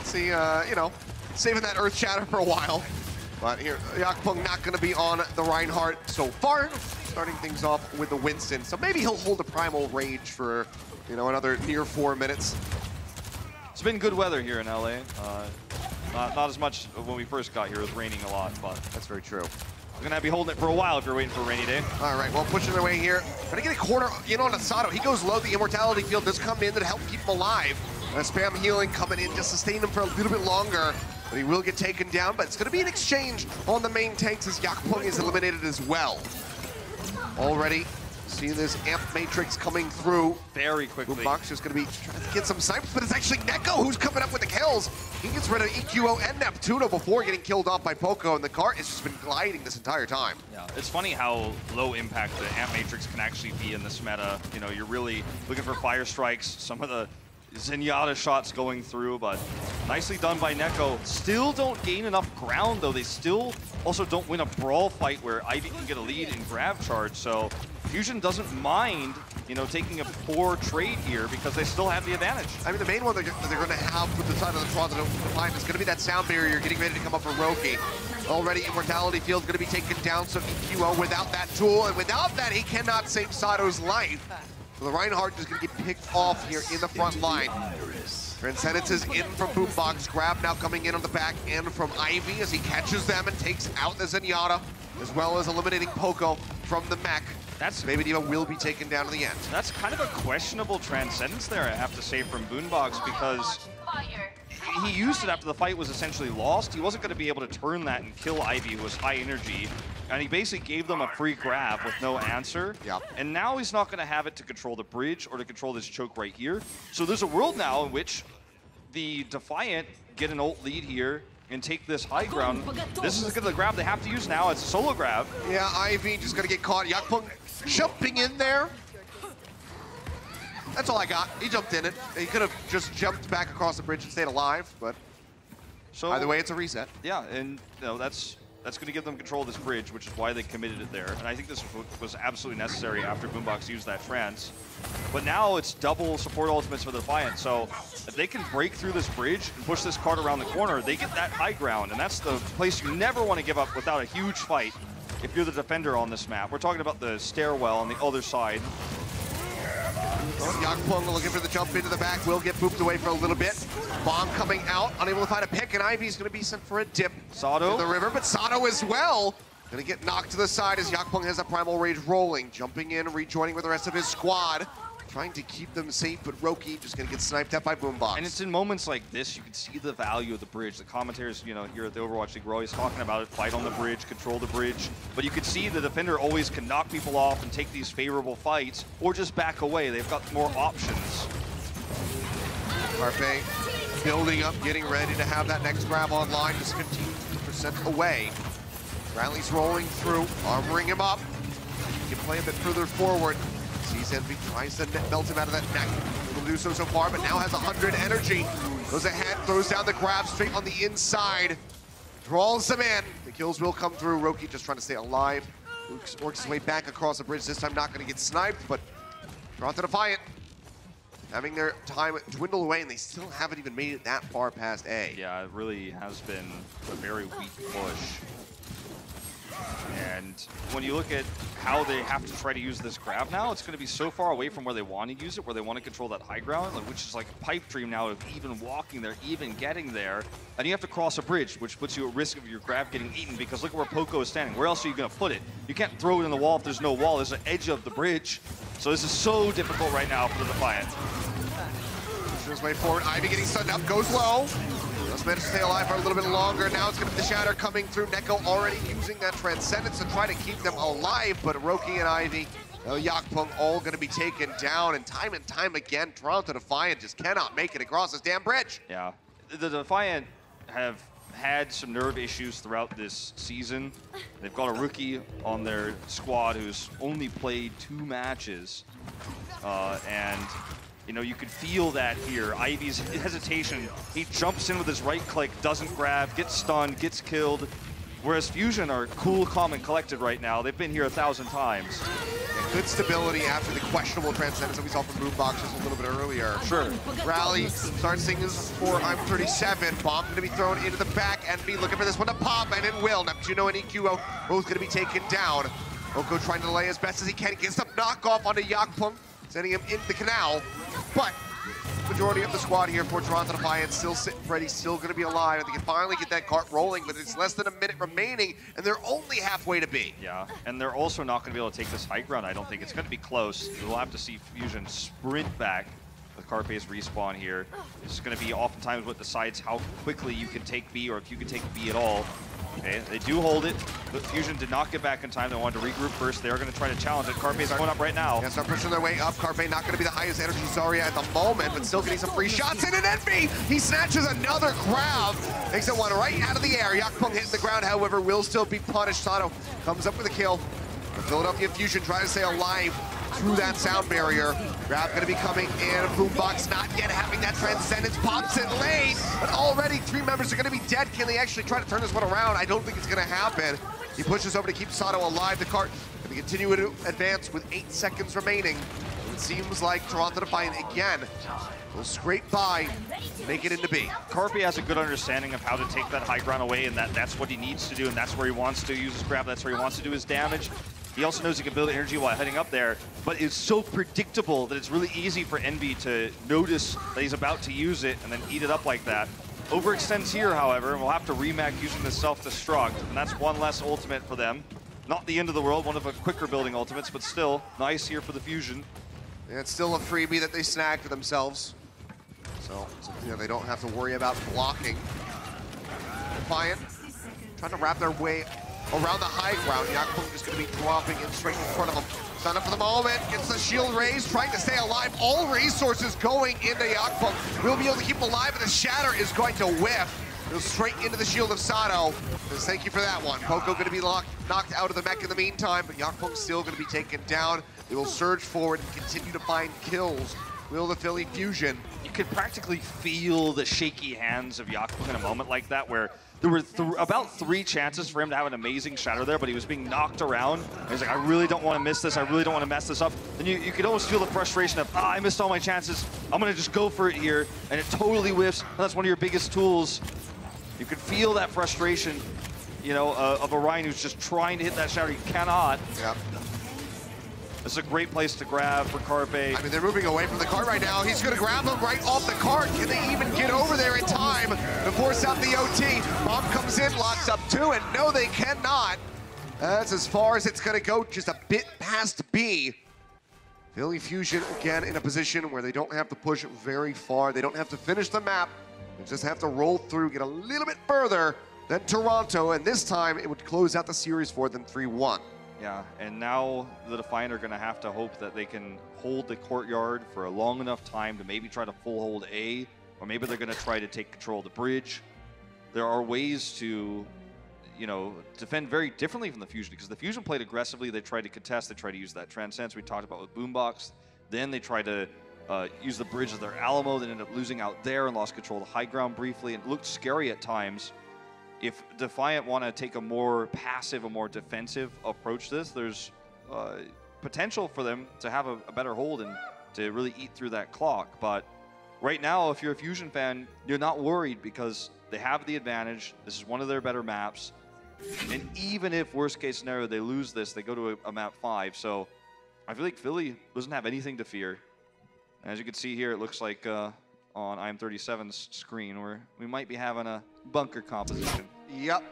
See, you know, saving that Earth Shatter for a while. But here, Yakpung not going to be on the Reinhardt so far. Starting things off with the Winston. So maybe he'll hold a Primal Rage for, you know, another near 4 minutes. It's been good weather here in LA. Not as much when we first got here. It was raining a lot, but that's very true. We're gonna be holding it for a while if you're waiting for a rainy day. All right, well, pushing their way here. Gonna get a corner in on Sato. He goes low. The Immortality Field does come in to help keep him alive. Spam healing coming in to sustain him for a little bit longer. But he will get taken down, but it's gonna be an exchange on the main tanks as Yakpung is eliminated as well. Already seeing this amp matrix coming through very quickly. Boombox just going to be trying to get some snipes, but it's actually Neko who's coming up with the kills. He gets rid of EQO and Neptuno before getting killed off by Poco, and the cart has just been gliding this entire time. Yeah, it's funny how low impact the amp matrix can actually be in this meta. You know, you're really looking for fire strikes, some of the Zenyatta shots going through, but nicely done by Neko. Still don't gain enough ground, though. They still also don't win a brawl fight where Ivy can get a lead in grab charge, so Fusion doesn't mind, you know, taking a poor trade here because they still have the advantage. I mean, the main one they're going to have with the side of the Toronto Defiant is going to be that sound barrier getting ready to come up for Roki. Already, Immortality Field going to be taken down, so EQO without that tool, and without that, he cannot save Sato's life. So the Reinhardt is going to get picked off here in the front line. Transcendence is in from Boombox. Grab now coming in on the back end from Ivy as he catches them and takes out the Zenyatta, as well as eliminating Poco from the mech. Maybe Diva will be taken down to the end. That's kind of a questionable Transcendence there, I have to say, from Boombox, because he used it after the fight was essentially lost. He wasn't going to be able to turn that and kill Ivy, who was high energy. And he basically gave them a free grab with no answer. Yep. And now he's not going to have it to control the bridge or to control this choke right here. So there's a world now in which the Defiant get an ult lead here and take this high ground. This is the grab they have to use now. It's a solo grab. Yeah, Ivy just going to get caught. Yakpung jumping in there. That's all I got. He jumped in it. He could have just jumped back across the bridge and stayed alive, but so either way, it's a reset. Yeah, and you know, that's going to give them control of this bridge, which is why they committed it there. And I think this was absolutely necessary after Boombox used that trance. But now it's double support ultimates for the Defiant. So if they can break through this bridge and push this cart around the corner, they get that high ground. And that's the place you never want to give up without a huge fight if you're the defender on this map. We're talking about the stairwell on the other side. Yakpung looking for the jump into the back, will get pooped away for a little bit. Bomb coming out, unable to find a pick, and Ivy's going to be sent for a dip Sato in the river, but Sato as well. Going to get knocked to the side as Yakpung has a Primal Rage rolling, jumping in, rejoining with the rest of his squad. Trying to keep them safe, but Roki just going to get sniped at by Boombox. And it's in moments like this, you can see the value of the bridge. The commentators, you know, here at the Overwatch League, we're always talking about it, fight on the bridge, control the bridge. But you can see the defender always can knock people off and take these favorable fights, or just back away. They've got more options. Carpe building up, getting ready to have that next grab online, just 15% away. Bradley's rolling through, armoring him up. He can play a bit further forward. Sees Envy, tries to melt him out of that neck. Able to do so far, but now has 100 energy. Goes ahead, throws down the grab straight on the inside. Draws him in. The kills will come through. Roki just trying to stay alive. Works his way back across the bridge. This time not going to get sniped, but Toronto Defiant having their time dwindle away, and they still haven't even made it that far past A. Yeah, it really has been a very weak push. And when you look at how they have to try to use this grab now, it's going to be so far away from where they want to use it, where they want to control that high ground, like, which is like a pipe dream now of even walking there, even getting there. And you have to cross a bridge, which puts you at risk of your grab getting eaten, because look at where Poco is standing. Where else are you going to put it? You can't throw it in the wall if there's no wall. There's an edge of the bridge. So this is so difficult right now for the Defiant. Pushing his way forward. Ivy getting stunned up, goes low. Just managed to stay alive for a little bit longer. Now it's going to be the Shatter coming through. Neko already using that Transcendence to try to keep them alive, but Roki and Ivy, Yakpung all going to be taken down, and time again, Toronto Defiant just cannot make it across this damn bridge. Yeah, the Defiant have had some nerve issues throughout this season. They've got a rookie on their squad who's only played 2 matches, and you know, you could feel that here. Ivy's hesitation, he jumps in with his right click, doesn't grab, gets stunned, gets killed. Whereas Fusion are cool, calm, and collected right now. They've been here 1,000 times. And good stability after the questionable Transcendence that we saw from Moonbox just a little bit earlier. Sure. Rally starts singing for I'm 37. Bomb going to be thrown into the back. Envy looking for this one to pop, and it will. Neptuno and EQO both going to be taken down. Oko trying to delay as best as he can. Gets some knockoff onto Yakpung, sending him into the canal. But majority of the squad here for Toronto Defiant still sitting pretty, still going to be alive. They can finally get that cart rolling, but it's less than a minute remaining, and they're only halfway to B. Yeah, and they're also not going to be able to take this high ground. I don't think it's going to be close. We'll have to see Fusion sprint back with Carpe's respawn here. This is going to be oftentimes what decides how quickly you can take B, or if you can take B at all. Okay, they do hold it, but Fusion did not get back in time. They wanted to regroup first. They're going to try to challenge it. Carpe's going up right now. Yeah, start pushing their way up. Carpe not going to be the highest energy Zarya at the moment, but still getting some free shots in. And Envy, he snatches another grab. Takes it one right out of the air. Yakpung hitting the ground, however, will still be punished. Sato comes up with a kill. The Philadelphia Fusion trying to stay alive through that sound barrier. Grab going to be coming in. Boombox not yet having that Transcendence. Pops it late, but already 3 members are going to be dead. Can they actually try to turn this one around? I don't think it's going to happen. He pushes over to keep Sato alive. The cart going to continue to advance with 8 seconds remaining. It seems like Toronto Defiant again will scrape by, make it into B. Carpe has a good understanding of how to take that high ground away, and that's what he needs to do, and that's where he wants to use his grab. That's where he wants to do his damage. He also knows he can build energy while heading up there, but it's so predictable that it's really easy for Envy to notice that he's about to use it and then eat it up like that. Overextends here, however, and we'll have to remag using the self-destruct, and that's one less ultimate for them. Not the end of the world, one of the quicker building ultimates, but still nice here for the Fusion. And it's still a freebie that they snagged for themselves. So you know, they don't have to worry about blocking. Defiant trying to wrap their way around the high ground. Yakpung is going to be dropping in straight in front of him. Stand up for the moment. Gets the shield raised, trying to stay alive. All resources going into Yakpung. We'll be able to keep him alive, and the Shatter is going to whiff. Goes straight into the shield of Sato. Says thank you for that one. Poco going to be knocked out of the mech in the meantime, but Yakpung's still going to be taken down. They will surge forward and continue to find kills. Will the Philly Fusion. You could practically feel the shaky hands of Yakpung in a moment like that, where there were about 3 chances for him to have an amazing Shatter there, but he was being knocked around. And he's like, I really don't want to miss this. I really don't want to mess this up. And you could almost feel the frustration of, I missed all my chances. I'm going to just go for it here. And it totally whiffs. And that's one of your biggest tools. You could feel that frustration, you know, of Orion who's just trying to hit that Shatter. He cannot. Yep. This is a great place to grab for Carpe. I mean, they're moving away from the cart right now. He's going to grab him right off the cart. Can they even get over there in time to force out the OT? Bomb comes in, locks up 2, and no, they cannot. That's as far as it's going to go, just a bit past B. Philly Fusion, again, in a position where they don't have to push very far. They don't have to finish the map. They just have to roll through, get a little bit further than Toronto, and this time it would close out the series for them 3-1. Yeah, and now the Defiant are going to have to hope that they can hold the courtyard for a long enough time to maybe try to full hold A, or maybe they're going to try to take control of the bridge. There are ways to, you know, defend very differently from the Fusion, because the Fusion played aggressively. They tried to contest. They tried to use that Transcends we talked about with Boombox. Then they tried to use the bridge as their Alamo. They ended up losing out there and lost control of the high ground briefly. It looked scary at times. If Defiant want to take a more passive, a more defensive approach to this, there's potential for them to have a better hold and to really eat through that clock. But right now, if you're a Fusion fan, you're not worried because they have the advantage. This is one of their better maps. And even if, worst case scenario, they lose this, they go to a map 5. So I feel like Philly doesn't have anything to fear. And as you can see here, it looks like on IM37's screen where we might be having a bunker composition. Yep,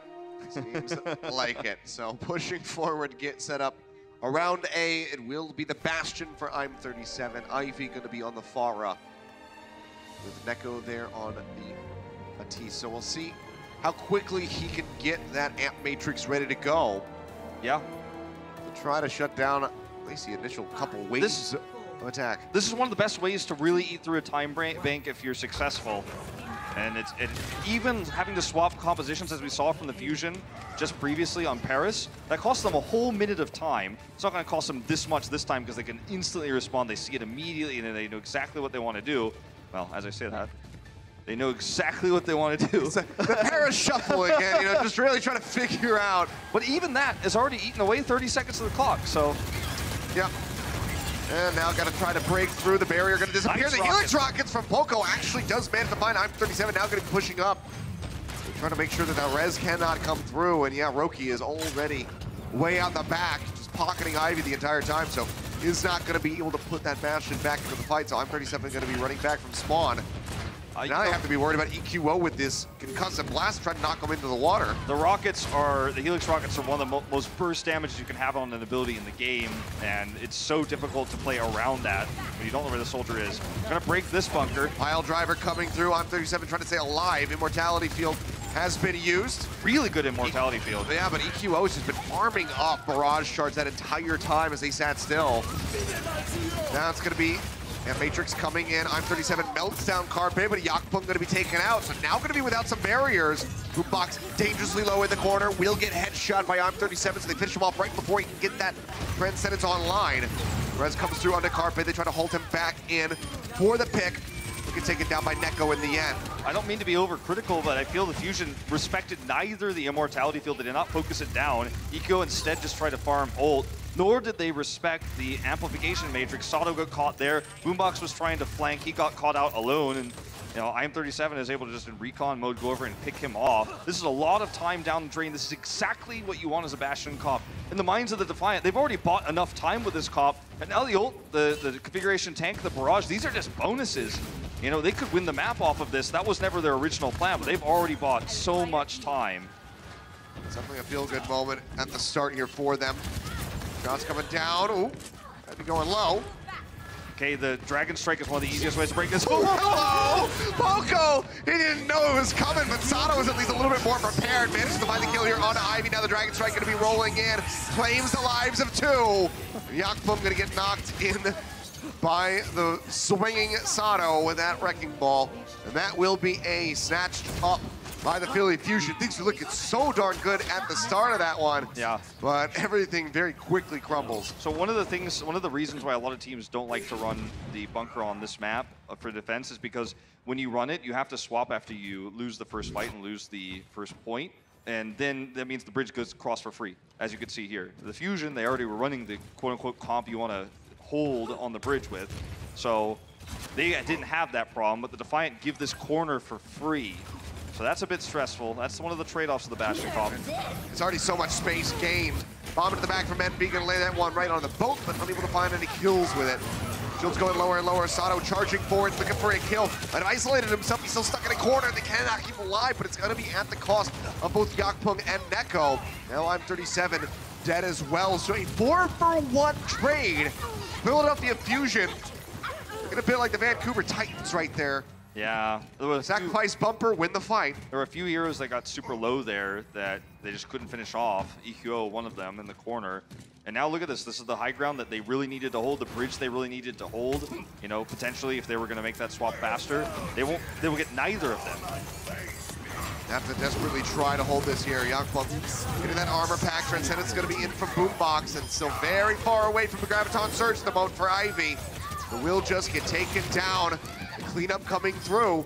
seems like it. So pushing forward, get set up around A. It will be the Bastion for IM37. Ivy going to be on the Farah with Neko there on the T. So we'll see how quickly he can get that Amp Matrix ready to go. Yeah. To try to shut down at least the initial couple waves of attack. This is one of the best ways to really eat through a time bank if you're successful. And it's even having to swap compositions, as we saw from the Fusion just previously on Paris, that costs them a whole minute of time. It's not going to cost them this much this time because they can instantly respond. They see it immediately and they know exactly what they want to do. Well, as I say that, they know exactly what they want to do. The Paris shuffle again, you know, just really trying to figure out. But even that has already eaten away 30 seconds of the clock, so. Yep. And now got to try to break through the barrier, going to disappear. Nice the Helix Rockets from Poco actually does manage to find IM37, now going to be pushing up. They're trying to make sure that that res cannot come through, and yeah, Roki is already way out the back, just pocketing Ivy the entire time, so is not going to be able to put that Bastion back into the fight, so IM37 going to be running back from spawn. Now they have to be worried about EQO with this concussive blast, trying to knock them into the water. The Helix Rockets are one of the most burst damages you can have on an ability in the game, and it's so difficult to play around that when you don't know where the soldier is. Gonna break this bunker. Pile driver coming through, IM37 trying to stay alive. Immortality field has been used. Really good Immortality field. Yeah, but EQO has just been farming up barrage shards that entire time as they sat still. Now it's gonna be Matrix coming in. IM37 melts down Carpe, but Yakpung going to be taken out. So now going to be without some barriers. Boombox dangerously low in the corner. Will get headshot by IM37, so they finish him off right before he can get that Transcendence online. Rez comes through onto Carpe. They try to hold him back in for the pick. He can take it down by Neko in the end. I don't mean to be overcritical, but I feel the Fusion respected neither the Immortality field. They did not focus it down. Eco instead just tried to farm ult. Nor did they respect the amplification matrix. Sato got caught there. Boombox was trying to flank. He got caught out alone. And you know, IM37 is able to just in recon mode go over and pick him off. This is a lot of time down the drain. This is exactly what you want as a Bastion comp. In the minds of the Defiant, they've already bought enough time with this comp. And now the ult, the configuration tank, the barrage, these are just bonuses. You know, they could win the map off of this. That was never their original plan, but they've already bought so much time. It's definitely a feel-good moment at the start here for them. Shots coming down. Ooh, might be going low. Okay, the Dragon Strike is one of the easiest ways to break this. Oh, hello! Poco! He didn't know it was coming, but Sato was at least a little bit more prepared. Managed to find the kill here on Ivy. Now the Dragon Strike going to be rolling in. Claims the lives of 2. Yakpum going to get knocked in by the swinging Sato with that Wrecking Ball. And that will be a snatched up by the Philly Fusion. Things were looking so darn good at the start of that one. Yeah. But everything very quickly crumbles. So one of the reasons why a lot of teams don't like to run the bunker on this map for defense is because when you run it, you have to swap after you lose the first fight and lose the first point. And then that means the bridge goes across for free, as you can see here. The Fusion, they already were running the quote-unquote comp you want to hold on the bridge with. So they didn't have that problem, but the Defiant give this corner for free. So that's a bit stressful. That's one of the trade-offs of the Bastion comp. It's already so much space gained Bomb into the back from NB, gonna lay that one right on the boat, but unable to find any kills with it. Shield's going lower and lower. Sato charging forward, looking for a kill. But isolated himself, he's still stuck in a corner. They cannot keep him alive, but it's gonna be at the cost of both Yakpung and Neko. Now I'm 37, dead as well. So a 4-for-1 trade. Philadelphia Fusion, looking a bit like the Vancouver Titans right there. Yeah. Sacrifice bumper, win the fight. There were a few heroes that got super low there that they just couldn't finish off. EQO, one of them, in the corner. And now look at this. This is the high ground that they really needed to hold, the bridge they really needed to hold. You know, potentially if they were going to make that swap faster, they will get neither of them. Have to desperately try to hold this here. Yakpung getting that armor pack. Transcendent's going to be in from Boombox and still very far away from the Graviton Surge at the moment for Ivy. But will just get taken down. Cleanup coming through.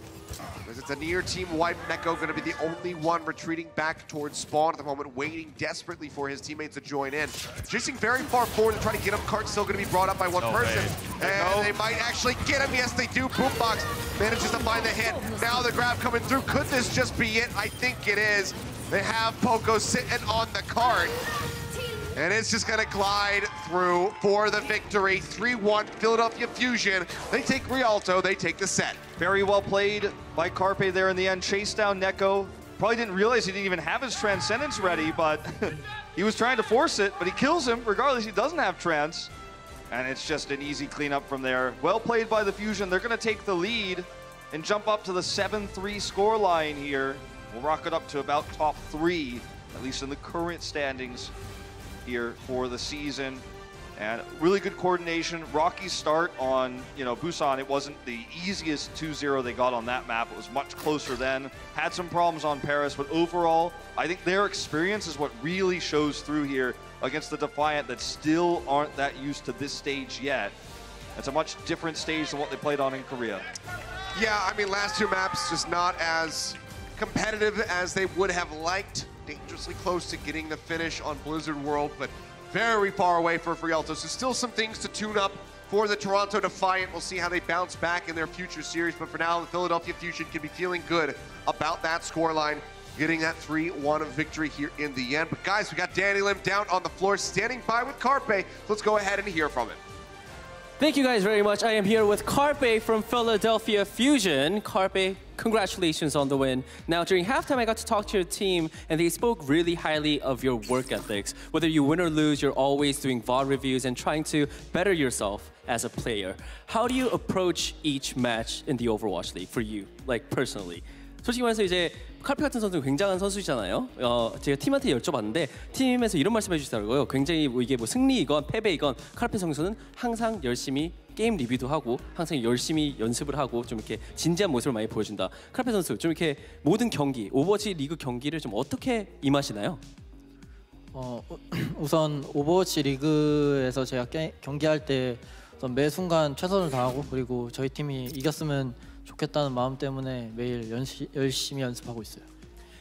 As it's a near team wipe, Neko going to be the only one retreating back towards spawn at the moment, waiting desperately for his teammates to join in. Chasing very far forward to try to get him. Cart's still going to be brought up by one person. And they might actually get him. Yes, they do. Boombox manages to find the hit. Now the grab coming through. Could this just be it? I think it is. They have Poco sitting on the cart. And it's just gonna glide through for the victory. 3-1 Philadelphia Fusion. They take Rialto, they take the set. Very well played by Carpe there in the end. Chased down Neko. Probably didn't realize he didn't even have his Transcendence ready, but he was trying to force it, but he kills him. Regardless, he doesn't have Trans. And it's just an easy cleanup from there. Well played by the Fusion. They're gonna take the lead and jump up to the 7-3 scoreline here. We'll rock it up to about top 3, at least in the current standings here for the season. And really good coordination. Rocky start on, Busan. It wasn't the easiest 2-0 they got on that map. It was much closer then. Had some problems on Paris, but overall, I think their experience is what really shows through here against the Defiant that still aren't that used to this stage yet. It's a much different stage than what they played on in Korea. Yeah, I mean, last 2 maps just not as competitive as they would have liked. Dangerously close to getting the finish on Blizzard World, but very far away for Rialto. So still some things to tune up for the Toronto Defiant. We'll see how they bounce back in their future series, but for now, the Philadelphia Fusion can be feeling good about that scoreline, getting that 3-1 victory here in the end. But guys, we got Danny Lim down on the floor, standing by with Carpe. Let's go ahead and hear from him. Thank you guys very much. I am here with Carpe from Philadelphia Fusion. Carpe, congratulations on the win. Now, during halftime, I got to talk to your team, and they spoke really highly of your work ethics. Whether you win or lose, you're always doing VOD reviews and trying to better yourself as a player. How do you approach each match in the Overwatch League for you, like personally? 솔직히 말해서 이제 카페 같은 선수는 굉장한 선수잖아요. 제가 팀한테 여쭤봤는데 팀에서 이런 말씀해 주시더라고요. 굉장히 이게 승리이건 패배이건 카페 선수는 항상 열심히 게임 리뷰도 하고 항상 열심히 연습을 하고 좀 이렇게 진지한 모습을 많이 보여준다. 카페 선수 좀 이렇게 모든 경기, 오버워치 리그 경기를 좀 어떻게 임하시나요? 우선 오버워치 리그에서 제가 경기할 때 매 순간 최선을 다하고 그리고 저희 팀이 이겼으면 좋겠다는 마음 때문에 매일 열심히 연습하고 있어요.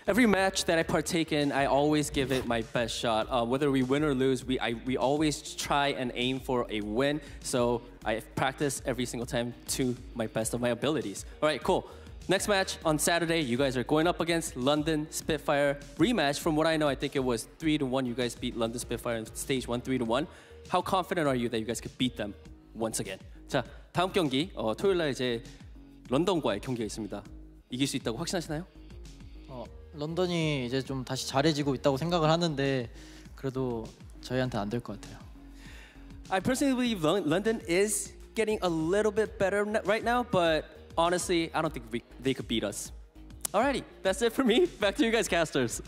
Every match that I partake in, I always give it my best shot. Whether we win or lose, we always try and aim for a win. So I practice every single time to my best of my abilities. All right, cool. Next match on Saturday, you guys are going up against London Spitfire. Rematch, from what I know, I think it was 3-1. You guys beat London Spitfire in stage 1, 3-1. How confident are you that you guys could beat them once again? 자, 다음 경기 토요일 날 이제 런던과의 경기가 있습니다. 이길 수 있다고 확신하시나요? 런던이 이제 좀 다시 잘해지고 있다고 생각을 하는데 그래도 저희한테 안 될 것 같아요. I personally believe London is getting a little bit better right now, but honestly, I don't think they could beat us. Alrighty, that's it for me. Back to you guys, casters.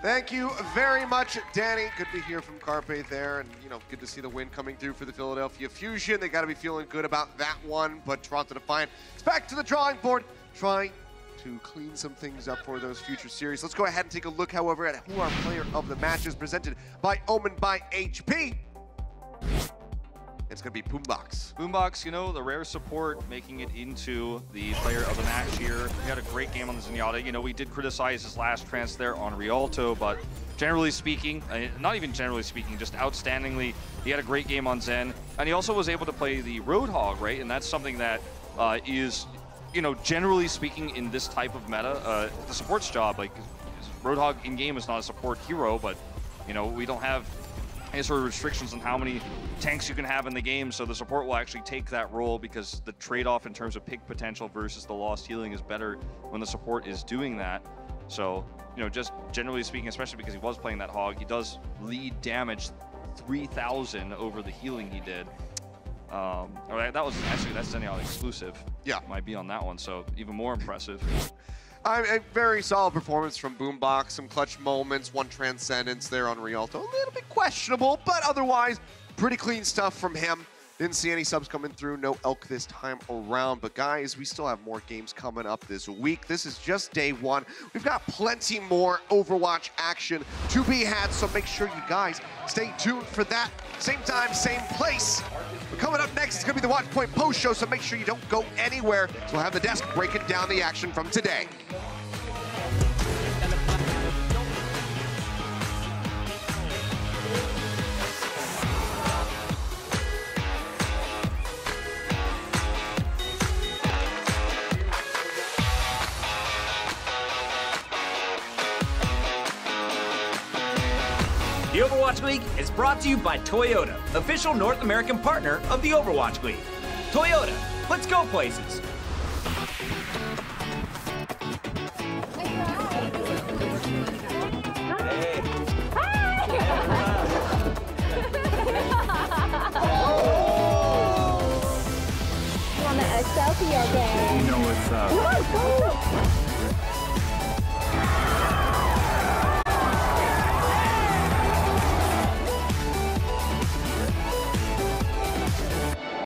Thank you very much, Danny. Good to hear from Carpe there, and good to see the win coming through for the Philadelphia Fusion. They got to be feeling good about that one, but Toronto Defiant is back to the drawing board, trying to clean some things up for those future series. Let's go ahead and take a look, however, at who our player of the match is, presented by Omen by HP. It's going to be Boombox. Boombox, the rare support making it into the player of the match here. He had a great game on the Zenyatta. We did criticize his last trance there on Rialto, but generally speaking, not even generally speaking, just outstandingly, he had a great game on Zen. And he also was able to play the Roadhog, right? And that's something that is, generally speaking in this type of meta, the support's job. Like, Roadhog in-game is not a support hero, but, we don't have any sort of restrictions on how many tanks you can have in the game, so the support will actually take that role because the trade-off in terms of pick potential versus the lost healing is better when the support is doing that. So, you know, just generally speaking, especially because he was playing that hog, he does lead damage 3,000 over the healing he did. That was actually, that's Zenyatta exclusive. Yeah. Might be on that one, so even more impressive. A very solid performance from Boombox. Some clutch moments, one Transcendence there on Rialto. A little bit questionable, but otherwise, pretty clean stuff from him. Didn't see any subs coming through. No Elk this time around. But guys, we still have more games coming up this week. This is just day one. We've got plenty more Overwatch action to be had, so make sure you guys stay tuned for that. Same time, same place. But coming up next, it's going to be the Watch Point post show, so make sure you don't go anywhere. So we'll have the desk breaking down the action from today. The Overwatch League is brought to you by Toyota, official North American partner of the Overwatch League. Toyota, let's go places. Want a selfie, okay? You know what's up.